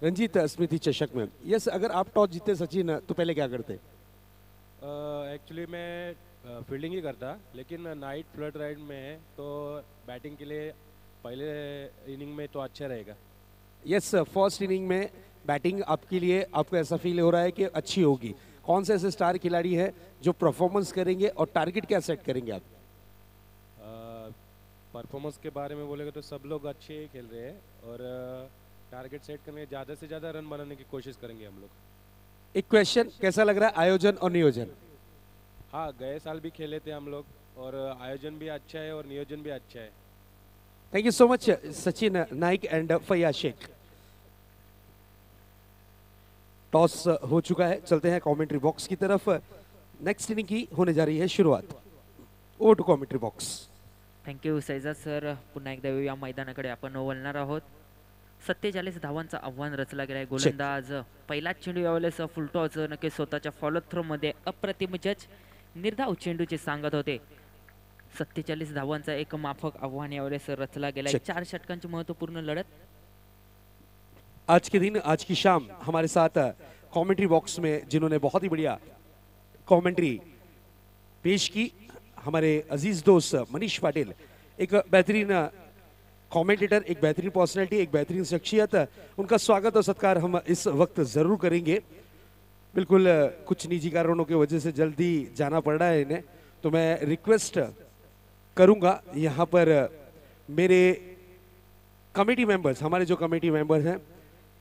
रंजीत स्मृति चषक में। यस, अगर आप टॉस जीते सचिन तो पहले क्या करते? एक्चुअली मैं फील्डिंग ही करता, लेकिन नाइट फ्लड राइड में है तो बैटिंग के लिए पहले इनिंग में तो अच्छा रहेगा। यस, फर्स्ट इनिंग में बैटिंग आपके लिए, आपको ऐसा फील हो रहा है कि अच्छी होगी। कौन से ऐसे स्टार खिलाड़ी हैं जो परफॉर्मेंस करेंगे और टारगेट क्या सेट करेंगे आप? परफॉर्मेंस के बारे में बोलेगा तो सब लोग अच्छे ही खेल रहे हैं और टारगेट सेट करने ज़्यादा से ज़्यादा रन बनाने की कोशिश करेंगे हम लोग। एक क्वेश्चन, कैसा लग रहा है आयोजन और नियोजन? हाँ, गए साल भी खेले थे हम लोग और आयोजन भी अच्छा है और नियोजन भी अच्छा है। Thank you so much Sachin Naik and Faiyaz Shaikh. Toss हो चुका है, चलते हैं कमेंट्री बॉक्स की तरफ। नेक्स्ट इनिंग की होने जा रही है शुरुआत। Over to commentary box. Thank you Sajjad sir. पुन्हा एकदा या मैदानाकडे आपण वळणार आहोत. 47 धावांचं आव्हान रचला गेला आहे. गोलंदाज पहिलाच चेंडू यावेळेस फुलटॉस नक्की स्वतःच्या फॉलो थ्रो मध्ये अप्रतिम जज निर्धाव चेंडूचे सांगत होते. 47 धावांचा एक माफक आव्हान यावेळेस रचला गेला आहे. 4 षटकांची महत्त्वपूर्ण लढत. आज के दिन, आज की शाम हमारे साथ कमेंट्री बॉक्स में जिन्होंने बहुत ही बढ़िया कमेंट्री पेश की, हमारे अजीज दोस्त मनीष पाटिल, एक बेहतरीन कमेंटेटर, एक बेहतरीन पर्सनैलिटी, एक बेहतरीन शख्सियत। उनका स्वागत और सत्कार हम इस वक्त जरूर करेंगे। बिल्कुल कुछ निजी कारणों की वजह से जल्दी जाना पड़ रहा है इन्हें, तो मैं रिक्वेस्ट करूंगा यहाँ पर मेरे कमेटी मेंबर्स, हमारे जो कमेटी मेंबर्स हैं,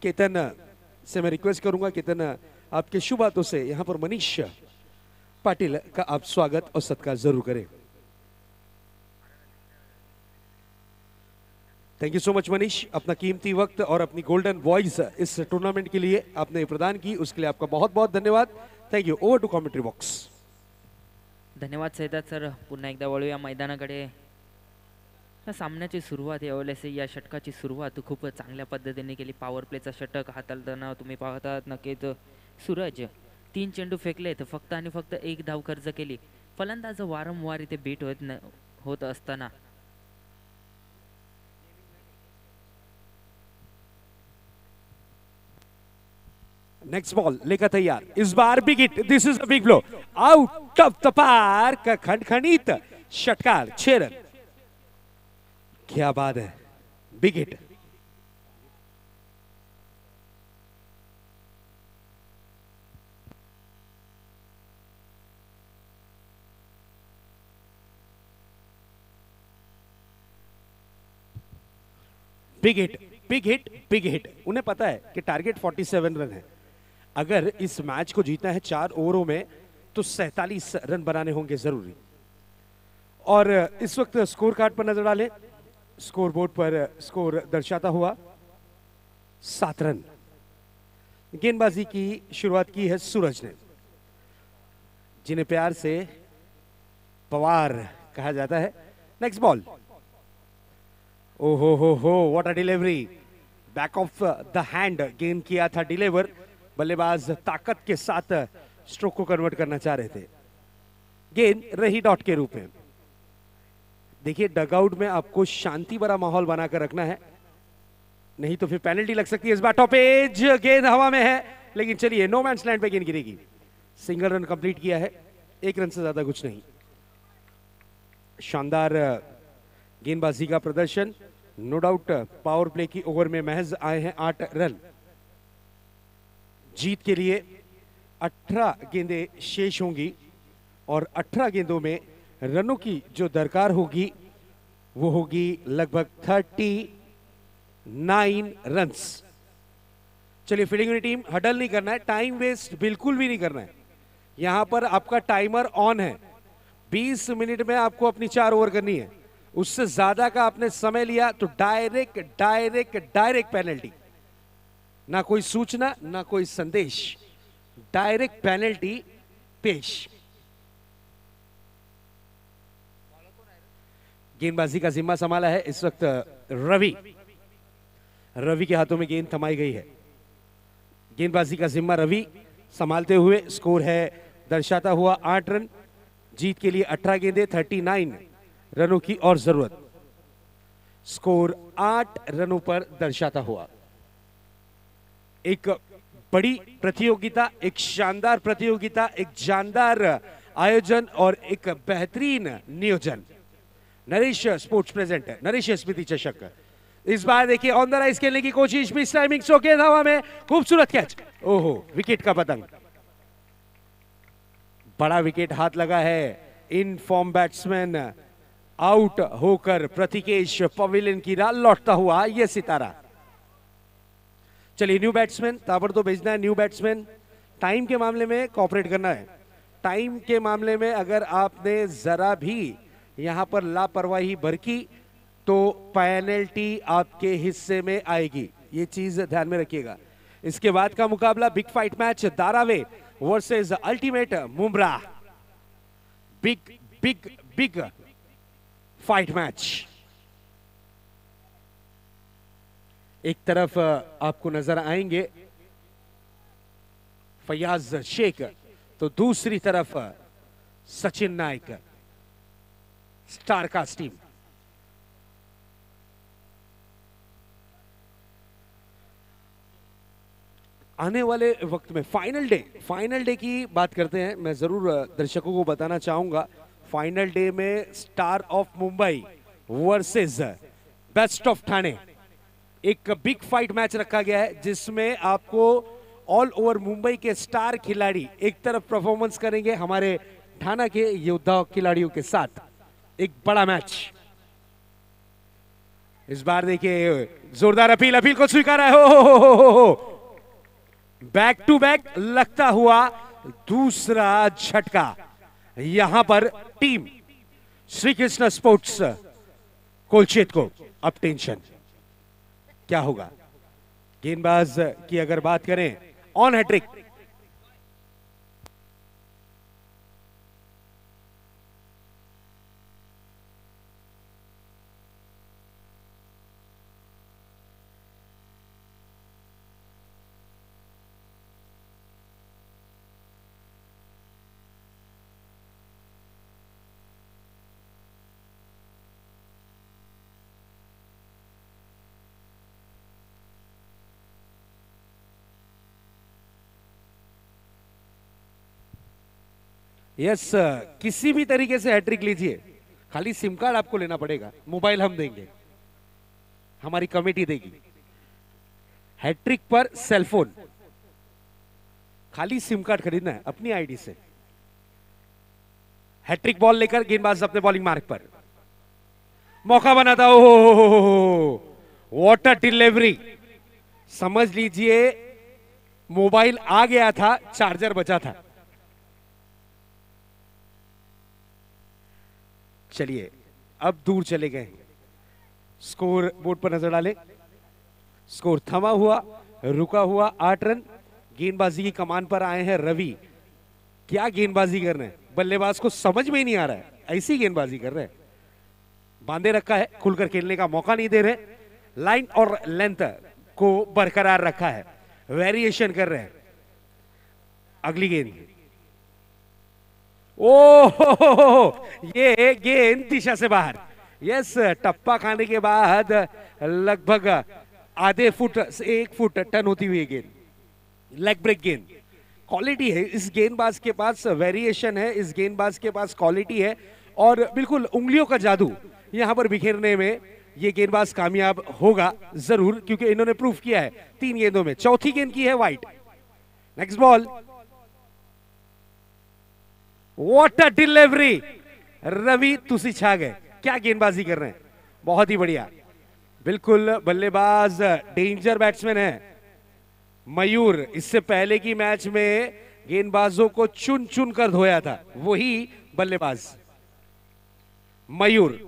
केतन से मैं रिक्वेस्ट करूंगा, केतन आपके शुभ हाथों से यहाँ पर मनीष पाटिल का आप स्वागत और सत्कार जरूर करें। Thank you so much Manish, अपना कीमती वक्त और अपनी गोल्डन वॉइस इस टूर्नामेंट के लिए आपने प्रदान की, उसके लिए आपका बहुत बहुत धन्यवाद। Thank you. Over to commentary box. धन्यवाद सैजाद सर. पुन्हा एकदा वळूया मैदानाकडे. या सामन्याची सुरुवात यावेळेस, या षटकाची सुरुवात खूप चांगल्या पद्धतीने केली. पॉवर प्लेचा षटक हाताळताना तुम्ही पाहतात नक्कीच सूरज 3 चेंडू फेकलेत, फक्त आणि फक्त 1 धाव खर्च केली. फलंदाज वारंवार इथे बीट होत असताना नेक्स्ट बॉल लेकर तैयार, इस बार big hit, this is a big blow, out of the park, खंडखंडित षटकार, 6 रन। क्या बात है, big hit. Big hit, big hit, big hit. उन्हें पता है कि टारगेट 47 रन है। अगर इस मैच को जीतना है 4 ओवरों में तो 47 रन बनाने होंगे जरूरी। और इस वक्त स्कोर कार्ड पर नजर डालें, स्कोर बोर्ड पर स्कोर दर्शाता हुआ 7 रन। गेंदबाजी की शुरुआत की है सूरज ने, जिन्हें प्यार से पवार कहा जाता है। नेक्स्ट बॉल, ओहो हो, what a delivery, back of the hand गेंद किया था डिलीवर। बल्लेबाज ताकत के साथ स्ट्रोक को कन्वर्ट करना चाह रहे थे। गेंद रही डॉट के रूप में। देखिए, डगआउट में आपको शांति भरा माहौल बनाकर रखना है, नहीं तो फिर पेनल्टी लग सकती है। इस बार टॉप एज, गेंद हवा में है, लेकिन चलिए नो मैंस लैंड पे गेंद गिरेगी। सिंगल रन कंप्लीट किया है, 1 रन से ज्यादा कुछ नहीं। शानदार गेंदबाजी का प्रदर्शन, नो डाउट। पावर प्ले की ओवर में महज आए हैं 8 रन। जीत के लिए 18 गेंदें शेष होंगी और 18 गेंदों में रनों की जो दरकार होगी वो होगी लगभग 39 रन्स। चलिए फील्डिंग टीम, हडल नहीं करना है, टाइम वेस्ट बिल्कुल भी नहीं करना है। यहां पर आपका टाइमर ऑन है, 20 मिनट में आपको अपनी 4 ओवर करनी है। उससे ज्यादा का आपने समय लिया तो डायरेक्ट डायरेक्ट डायरेक्ट पेनल्टी। ना कोई सूचना, ना कोई संदेश, डायरेक्ट पेनल्टी पेश। गेंदबाजी का जिम्मा संभाला है इस वक्त रवि। रवि के हाथों में गेंद थमाई गई है। गेंदबाजी का जिम्मा रवि संभालते हुए, स्कोर है दर्शाता हुआ 8 रन। जीत के लिए 18 गेंदें, 39 रनों की और जरूरत। स्कोर 8 रनों पर दर्शाता हुआ। एक बड़ी प्रतियोगिता, एक शानदार प्रतियोगिता, एक जानदार आयोजन और एक बेहतरीन नियोजन। नरेश स्पोर्ट्स प्रेजेंट है, नरेश स्मृति चषक। इस बार देखिए ऑन द राइज खेलने की कोशिश, मिस टाइमिंग, गेंद हवा में, खूबसूरत कैच। ओहो, विकेट का पतंग। बड़ा विकेट हाथ लगा है। इन फॉर्म बैट्समैन आउट होकर प्रतिकेश पवेलियन की राह लौटता हुआ यह सितारा। चलिए न्यू बैट्समैन ताबड़तोड़ भेजना है। न्यू बैट्समैन टाइम के मामले में कॉपरेट करना है। टाइम के मामले में अगर आपने जरा भी यहां पर लापरवाही बरती तो पेनल्टी आपके हिस्से में आएगी, ये चीज ध्यान में रखिएगा। इसके बाद का मुकाबला big fight match, Darave versus ultimate Mumbra. Big big big fight match. एक तरफ आपको नजर आएंगे फयाज शेख, तो दूसरी तरफ सचिन नायक, स्टार कास्ट टीम। आने वाले वक्त में फाइनल डे की बात करते हैं। मैं जरूर दर्शकों को बताना चाहूंगा, फाइनल डे में star of Mumbai versus best of Thane एक बिग फाइट मैच रखा गया है, जिसमें आपको ऑल ओवर मुंबई के स्टार खिलाड़ी एक तरफ परफॉर्मेंस करेंगे हमारे ठाणा के योद्धा खिलाड़ियों के साथ। एक बड़ा मैच इस बार देखिए, जोरदार अपील को स्वीकारा है। हो बैक टू बैक लगता हुआ दूसरा झटका। यहां पर टीम श्री कृष्ण स्पोर्ट्स कोलचेत को अब टेंशन। क्या होगा? गेंदबाज की अगर बात करें, ऑन हैट्रिक, यस किसी भी तरीके से हैट्रिक लीजिए, खाली सिम कार्ड आपको लेना पड़ेगा, मोबाइल हम देंगे, हमारी कमेटी देगी। हैट्रिक पर सेलफोन, खाली सिम कार्ड खरीदना है अपनी आईडी से। हैट्रिक बॉल लेकर गेंदबाज अपने बॉलिंग मार्ग पर, मौका बनाता। ओहो, व्हाट अ डिलीवरी। समझ लीजिए मोबाइल आ गया था, चार्जर बचा था। चलिए अब दूर चले गए, स्कोर बोर्ड पर नजर डाले। स्कोर थमा हुआ, रुका हुआ 8 रन। गेंदबाजी की कमान पर आए हैं रवि। क्या गेंदबाजी कर रहे हैं, बल्लेबाज को समझ में ही नहीं आ रहा है, ऐसी गेंदबाजी कर रहे हैं। बांधे रखा है, खुलकर खेलने का मौका नहीं दे रहे। लाइन और लेंथ को बरकरार रखा है, वेरिएशन कर रहे हैं। अगली गेंद, ओह ये गेंद दिशा से बाहर। यस, टप्पा खाने के बाद लगभग आधे फुट से 1 फुट टर्न होती हुई गेंद, लेग ब्रेक गेंद। क्वालिटी है इस गेंदबाज के पास, वेरिएशन है इस गेंदबाज के पास, क्वालिटी है और बिल्कुल उंगलियों का जादू यहां पर बिखेरने में ये गेंदबाज कामयाब होगा जरूर, क्योंकि इन्होंने प्रूफ किया है 3 गेंदों में। चौथी गेंद की है wide. Next ball, what a delivery. Ravi तुसी छा गए, क्या गेंदबाजी कर रहे हैं, बहुत ही बढ़िया। बिल्कुल बल्लेबाज डेंजर बैट्समैन है मयूर। इससे पहले की मैच में गेंदबाजों को चुन चुन कर धोया था, वही बल्लेबाज मयूर।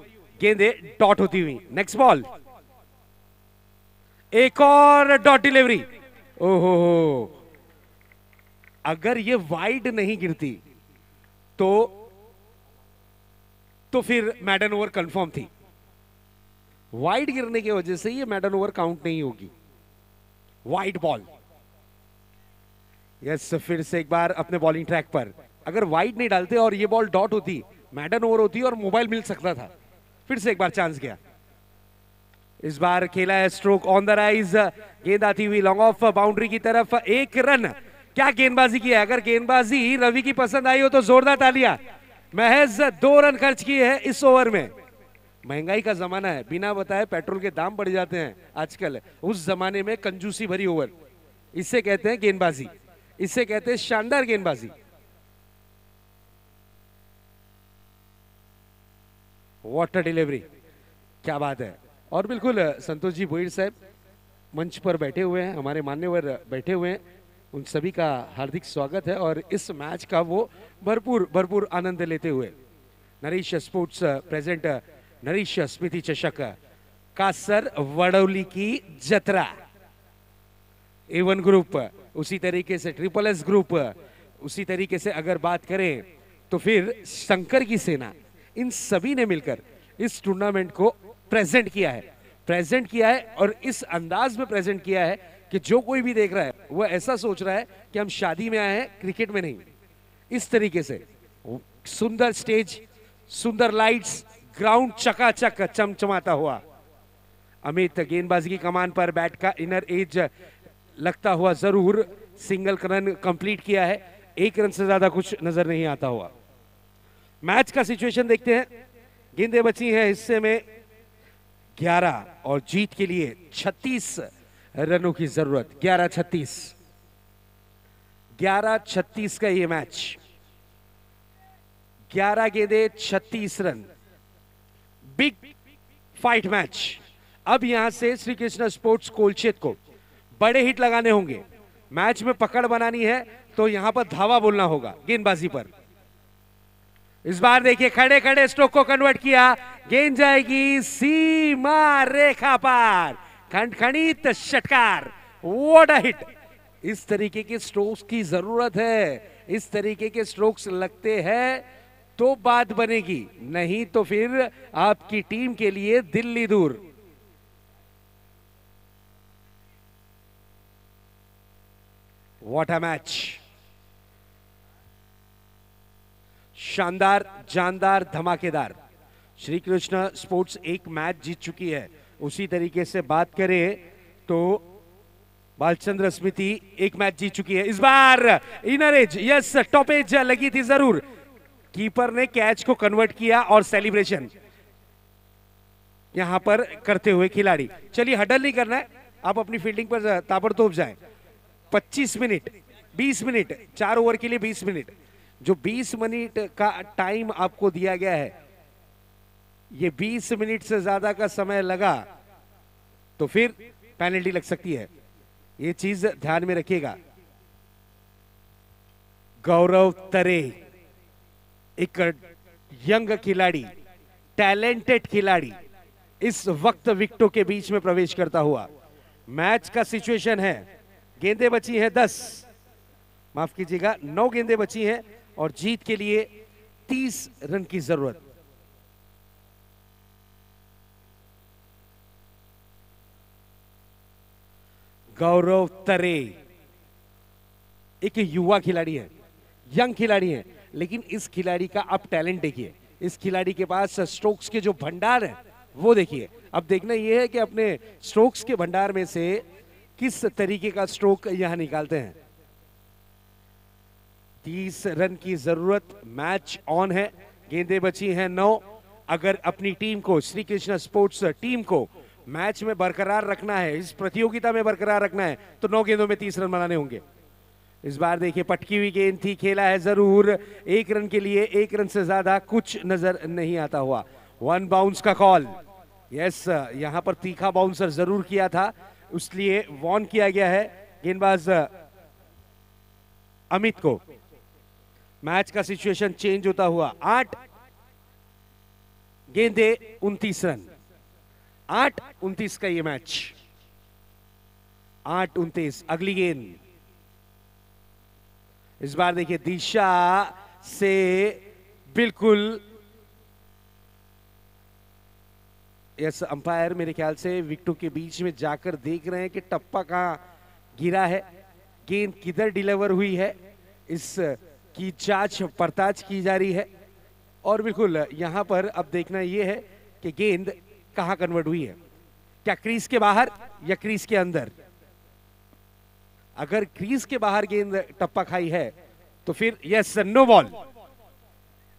गेंदे डॉट होती हुई। नेक्स्ट बॉल, एक और डॉट डिलीवरी। ओहो, अगर ये वाइड नहीं गिरती तो फिर मैडन ओवर कंफर्म थी। वाइड गिरने की वजह से ये मैडन ओवर काउंट नहीं होगी। Wide ball. यस, फिर से एक बार अपने बॉलिंग ट्रैक पर। अगर वाइड नहीं डालते और ये बॉल डॉट होती, मैडन ओवर होती और मोबाइल मिल सकता था। फिर से एक बार चांस गया। इस बार खेला है स्ट्रोक ऑन द राइज, गेंद आती हुई लॉन्ग ऑफ बाउंड्री की तरफ, 1 रन। क्या गेंदबाजी की है, अगर गेंदबाजी रवि की पसंद आई हो तो जोरदार तालियां। महज 2 रन खर्च किए हैं इस ओवर में। महंगाई का जमाना है, बिना बताए पेट्रोल के दाम बढ़ जाते हैं आजकल, उस जमाने में कंजूसी भरी ओवर, इसे कहते हैं गेंदबाजी, इसे कहते हैं शानदार गेंदबाजी। वाटर डिलीवरी, क्या बात है। और बिल्कुल संतोष जी भोईर साहब मंच पर बैठे हुए हैं, हमारे मान्यवर बैठे हुए हैं, उन सभी का हार्दिक स्वागत है और इस मैच का वो भरपूर आनंद लेते हुए। नरेश स्पोर्ट्स प्रेजेंट नरेश स्मृति चषक कासर वडौली की जत्रा, A1 ग्रुप, उसी तरीके से ट्रिपल एस ग्रुप, उसी तरीके से अगर बात करें तो फिर शंकर की सेना, इन सभी ने मिलकर इस टूर्नामेंट को प्रेजेंट किया है और इस अंदाज में प्रेजेंट किया है कि जो कोई भी देख रहा है वो ऐसा सोच रहा है कि हम शादी में आए हैं, क्रिकेट में नहीं। इस तरीके से सुंदर स्टेज, सुंदर लाइट्स, ग्राउंड चकाचक चमचमाता हुआ। अमित गेंदबाजी की कमान पर, बैट का इनर एज लगता हुआ जरूर, सिंगल रन कंप्लीट किया है, 1 रन से ज्यादा कुछ नजर नहीं आता हुआ। मैच का सिचुएशन देखते हैं, गेंदें बची हैं हिस्से में 11 और जीत के लिए 36 रनों की जरूरत। 11-36 का ये मैच, 11 गेंदें 36 रन, बिग फाइट मैच। अब यहां से श्री कृष्ण स्पोर्ट्स कोलचेत को बड़े हिट लगाने होंगे, मैच में पकड़ बनानी है तो यहां पर धावा बोलना होगा गेंदबाजी पर। इस बार देखिए खड़े खड़े स्ट्रोक को कन्वर्ट किया, गेंद जाएगी सीमा रेखा पार, खंडखंडित षटकार, व्हाट अ हिट। इस तरीके के स्ट्रोक्स की जरूरत है, इस तरीके के स्ट्रोक्स लगते हैं तो बात बनेगी, नहीं तो फिर आपकी टीम के लिए दिल्ली दूर। व्हाट अ मैच, शानदार, जानदार, धमाकेदार। श्री कृष्ण स्पोर्ट्स एक मैच जीत चुकी है, उसी तरीके से बात करें तो बालचंद्र स्मृति एक मैच जीत चुकी है। इस बार inner edge, yes top edge लगी थी जरूर, कीपर ने कैच को कन्वर्ट किया और सेलिब्रेशन यहां पर करते हुए खिलाड़ी। चलिए हडल नहीं करना है, आप अपनी फील्डिंग पर ताबड़तोड़ जाएं। 25 मिनट, 20 मिनट, 4 ओवर के लिए 20 मिनट, जो 20 मिनट का टाइम आपको दिया गया है, ये 20 मिनट से ज्यादा का समय लगा तो फिर पेनल्टी लग सकती है, ये चीज ध्यान में रखिएगा। गौरव तरे, एक यंग खिलाड़ी, टैलेंटेड खिलाड़ी, इस वक्त विकेटों के बीच में प्रवेश करता हुआ। मैच का सिचुएशन है, गेंदें बची हैं 10, माफ कीजिएगा 9 गेंदें बची हैं और जीत के लिए 30 रन की जरूरत। गौरव तरे एक युवा खिलाड़ी है, यंग खिलाड़ी है, लेकिन इस खिलाड़ी का आप टैलेंट देखिए, इस खिलाड़ी के पास स्ट्रोक्स के जो भंडार है वो देखिए। अब देखना यह है कि अपने स्ट्रोक्स के भंडार में से किस तरीके का स्ट्रोक यहां निकालते हैं। 30 रन की जरूरत, मैच ऑन है, गेंदें बची हैं 9। अगर अपनी टीम को, श्री कृष्ण स्पोर्ट्स टीम को मैच में बरकरार रखना है, इस प्रतियोगिता में बरकरार रखना है, तो 9 गेंदों में 30 रन बनाने होंगे। इस बार देखिए पटकी हुई गेंद थी, खेला है जरूर, 1 रन के लिए 1 रन से ज्यादा कुछ नजर नहीं आता हुआ। 1 बाउंस का कॉल, यस यहां पर तीखा बाउंसर जरूर किया था, इसलिए वॉर्न किया गया है गेंदबाज अमित को। मैच का सिचुएशन चेंज होता हुआ, 8 गेंदे 29 रन, 8-29 का ये मैच, 8-29। अगली गेंद, इस बार देखिए दिशा से बिल्कुल, यस अंपायर मेरे ख्याल से विकेटों के बीच में जाकर देख रहे हैं कि टप्पा कहां गिरा है, गेंद किधर डिलीवर हुई है, इस की जांच पड़ताल की जा रही है। और बिल्कुल यहां पर अब देखना यह है कि गेंद कहां कन्वर्ट हुई है, क्या क्रीज के बाहर या क्रीज के अंदर? अगर क्रीज के बाहर गेंद टप्पा खाई है तो फिर यस, नो बॉल।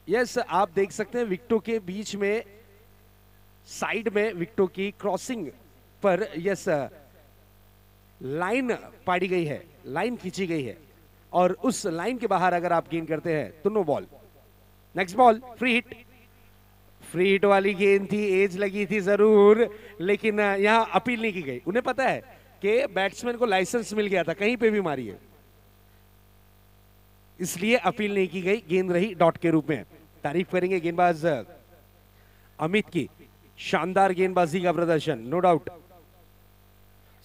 यस, आप देख सकते हैं विकेटों के बीच में, साइड में विकेटों की क्रॉसिंग पर यस लाइन पाड़ी गई है, लाइन खींची गई है, और उस लाइन के बाहर अगर आप गेंद करते हैं तो no ball. Next ball, free hit. Free hit वाली गेंद थी, एज लगी थी जरूर, लेकिन यहां अपील नहीं की गई। उन्हें पता है कि बैट्समैन को लाइसेंस मिल गया था, कहीं पे भी मारी है, इसलिए अपील नहीं की गई, गेंद रही डॉट के रूप में। तारीफ करेंगे गेंदबाज अमित की, शानदार गेंदबाजी का प्रदर्शन, नो डाउट।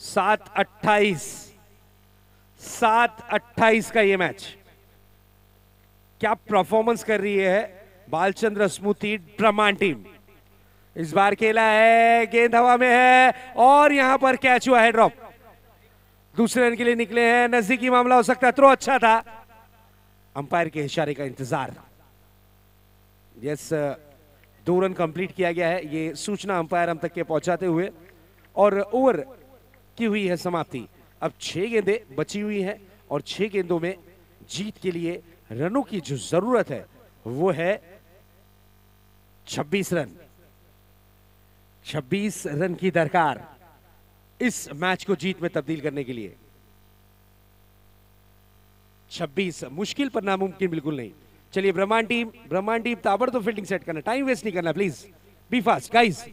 7-28, 7-28 का ये मैच। क्या परफॉर्मेंस कर रही है बालचंद्र स्मृति ब्रह्मांड टीम। इस बार खेला है, गेंद हवा में है और यहां पर कैच हुआ है, ड्रॉप। दूसरे रन के लिए निकले हैं, नजदीकी मामला हो सकता है, थ्रो अच्छा था, अंपायर के इशारे का इंतजार। यस, 2 रन कंप्लीट किया गया है, ये सूचना अंपायर हम तक के पहुंचाते हुए, और ओवर की हुई है समाप्ति। अब 6 गेंदें बची हुई हैं और 6 गेंदों में जीत के लिए रनों की जो जरूरत है वो है 26 रन। 26 रन की दरकार इस मैच को जीत में तब्दील करने के लिए। 26 मुश्किल पर नामुमकिन बिल्कुल नहीं। चलिए ब्रह्मांड टीम ताबड़तोड़ फील्डिंग सेट करना, टाइम वेस्ट नहीं करना, please be fast guys.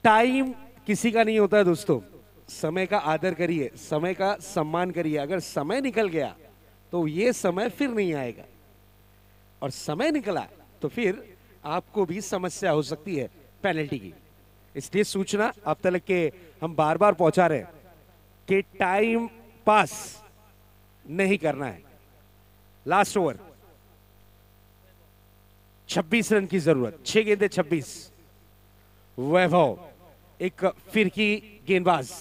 Time किसी का नहीं होता है दोस्तों, समय का आदर करिए, समय का सम्मान करिए। अगर समय निकल गया तो ये समय फिर नहीं आएगा, और समय निकला तो फिर आपको भी समस्या हो सकती है पेनल्टी की। इसलिए सूचना आप तक के हम बार बार पहुंचा रहे हैं कि टाइम पास नहीं करना है। लास्ट ओवर, 26 रन की जरूरत, 6 गेंदें 26। वैभव एक फिरकी गेंदबाज,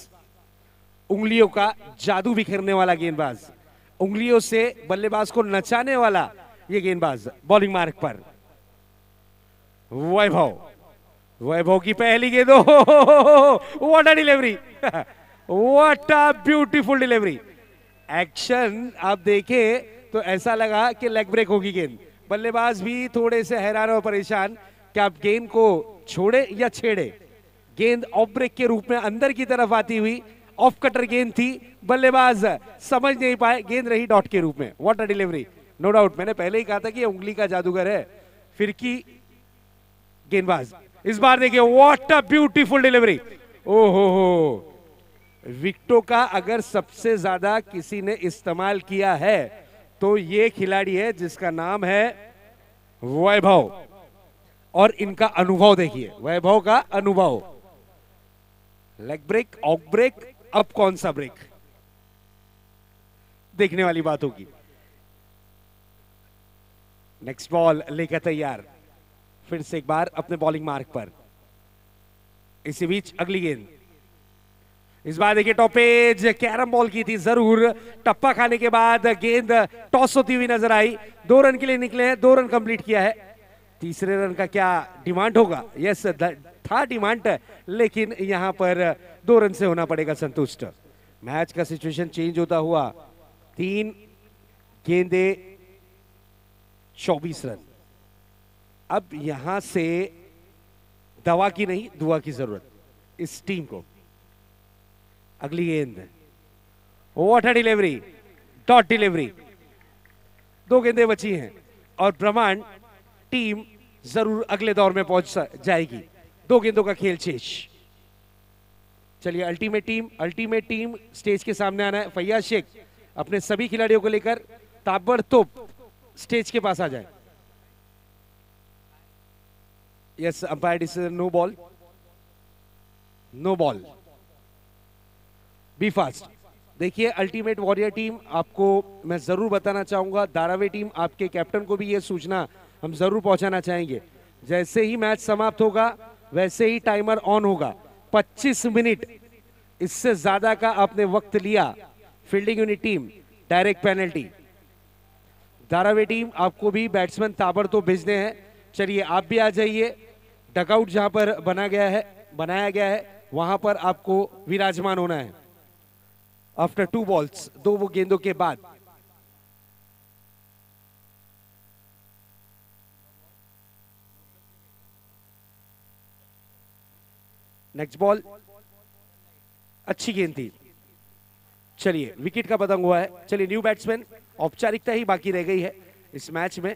उंगलियों का जादू बिखेरने वाला गेंदबाज, उंगलियों से बल्लेबाज को नचाने वाला ये गेंदबाज बॉलिंग मार्क पर। वैभव की पहली गेंद, what a delivery, what a beautiful delivery. Action आप देखें तो ऐसा लगा कि लेग ब्रेक होगी गेंद। बल्लेबाज भी थोड़े से हैरान और परेशान कि आप गेंद को छोड़े या छेड़े। गेंद ऑफ ब्रेक के रूप में अंदर की तरफ आती हुई ऑफ कटर गेंद थी, बल्लेबाज समझ नहीं पाए, गेंद रही डॉट के रूप में। What a delivery, no doubt, मैंने पहले ही कहा था कि ये उंगली का जादूगर है, फिरकी गेंदबाज। इस बार देखिए, व्हाट अ ब्यूटीफुल डिलीवरी। ओहो, विकेटों का अगर सबसे ज्यादा किसी ने इस्तेमाल किया है तो ये खिलाड़ी है जिसका नाम है वैभव, और इनका अनुभव देखिए, वैभव का अनुभव। लेग ब्रेक, ऑफ ब्रेक, अब कौन सा ब्रेक, देखने वाली बात होगी। नेक्स्ट बॉल लेकर तैयार, फिर से एक बार अपने बॉलिंग मार्क पर। इसी बीच अगली गेंद, इस बार देखिए टॉपेज, कैरम बॉल की थी जरूर, टप्पा खाने के बाद गेंद टॉस होती हुई नजर आई। 2 रन के लिए निकले हैं, 2 रन कंप्लीट किया है। तीसरे रन का क्या डिमांड होगा? यस, था डिमांड, लेकिन यहां पर 2 रन से होना पड़ेगा संतुष्ट। मैच का सिचुएशन चेंज होता हुआ, 3 गेंदे 24 रन। अब यहां से दवा की नहीं, दुआ की जरूरत इस टीम को। अगली गेंद, what a delivery, dot delivery. 2 गेंदें बची हैं और ब्रह्मांड टीम जरूर अगले दौर में पहुंच जाएगी। 2 गेंदों का खेल शेष। चलिए अल्टीमेट टीम स्टेज के सामने आना है। फैयाज शेख अपने सभी खिलाड़ियों को लेकर ताबड़तोड़ स्टेज के पास आ जाए। Yes, umpire decision, no ball, no ball, be fast. देखिए अल्टीमेट वॉरियर टीम, आपको मैं जरूर बताना चाहूंगा, धारावी टीम, आपके कैप्टन को भी यह सूचना हम जरूर पहुंचाना चाहेंगे, जैसे ही मैच समाप्त होगा वैसे ही टाइमर ऑन होगा। 25 मिनट इससे ज्यादा का आपने वक्त लिया, fielding unit team direct penalty. Dharavi team, आपको भी बैट्समैन ताबड़तोड़ भेजने हैं। चलिए आप भी आ जाइए, डकआउट जहां पर बनाया गया है वहां पर आपको विराजमान होना है आफ्टर 2 बॉल्स, 2 वो गेंदों के बाद। नेक्स्ट बॉल, अच्छी गेंद थी। चलिए विकेट का पतंग हुआ है। चलिए न्यू बैट्समैन, औपचारिकता ही बाकी रह गई है इस मैच में।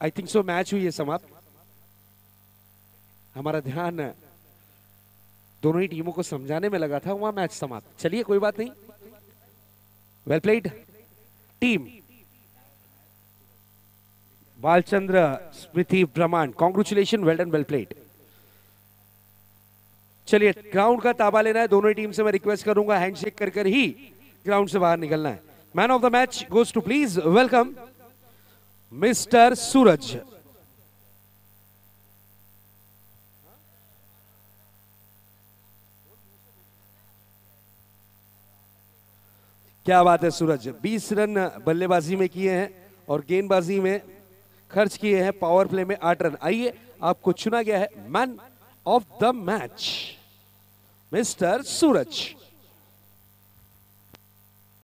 आई थिंक सो मैच हुई है समाप्त। हमारा ध्यान दोनों ही टीमों को समझाने में लगा था, वहां मैच समाप्त। चलिए कोई बात नहीं, वेल प्लेड टीम बालचंद्र स्मृति ब्रह्मांड, कॉन्ग्रेचुलेशन, वेल डन, वेल प्लेड। चलिए ग्राउंड का ताबा लेना है दोनों ही टीम से। मैं रिक्वेस्ट करूंगा हैंडशेक कर कर ही ग्राउंड से बाहर निकलना है। Man of the match goes to, please welcome mister Suraj. क्या बात है सूरज, 20 रन बल्लेबाजी में किए हैं और गेंदबाजी में खर्च किए हैं पावर प्ले में 8 रन। आइए, आपको चुना गया है man of the match mister Suraj.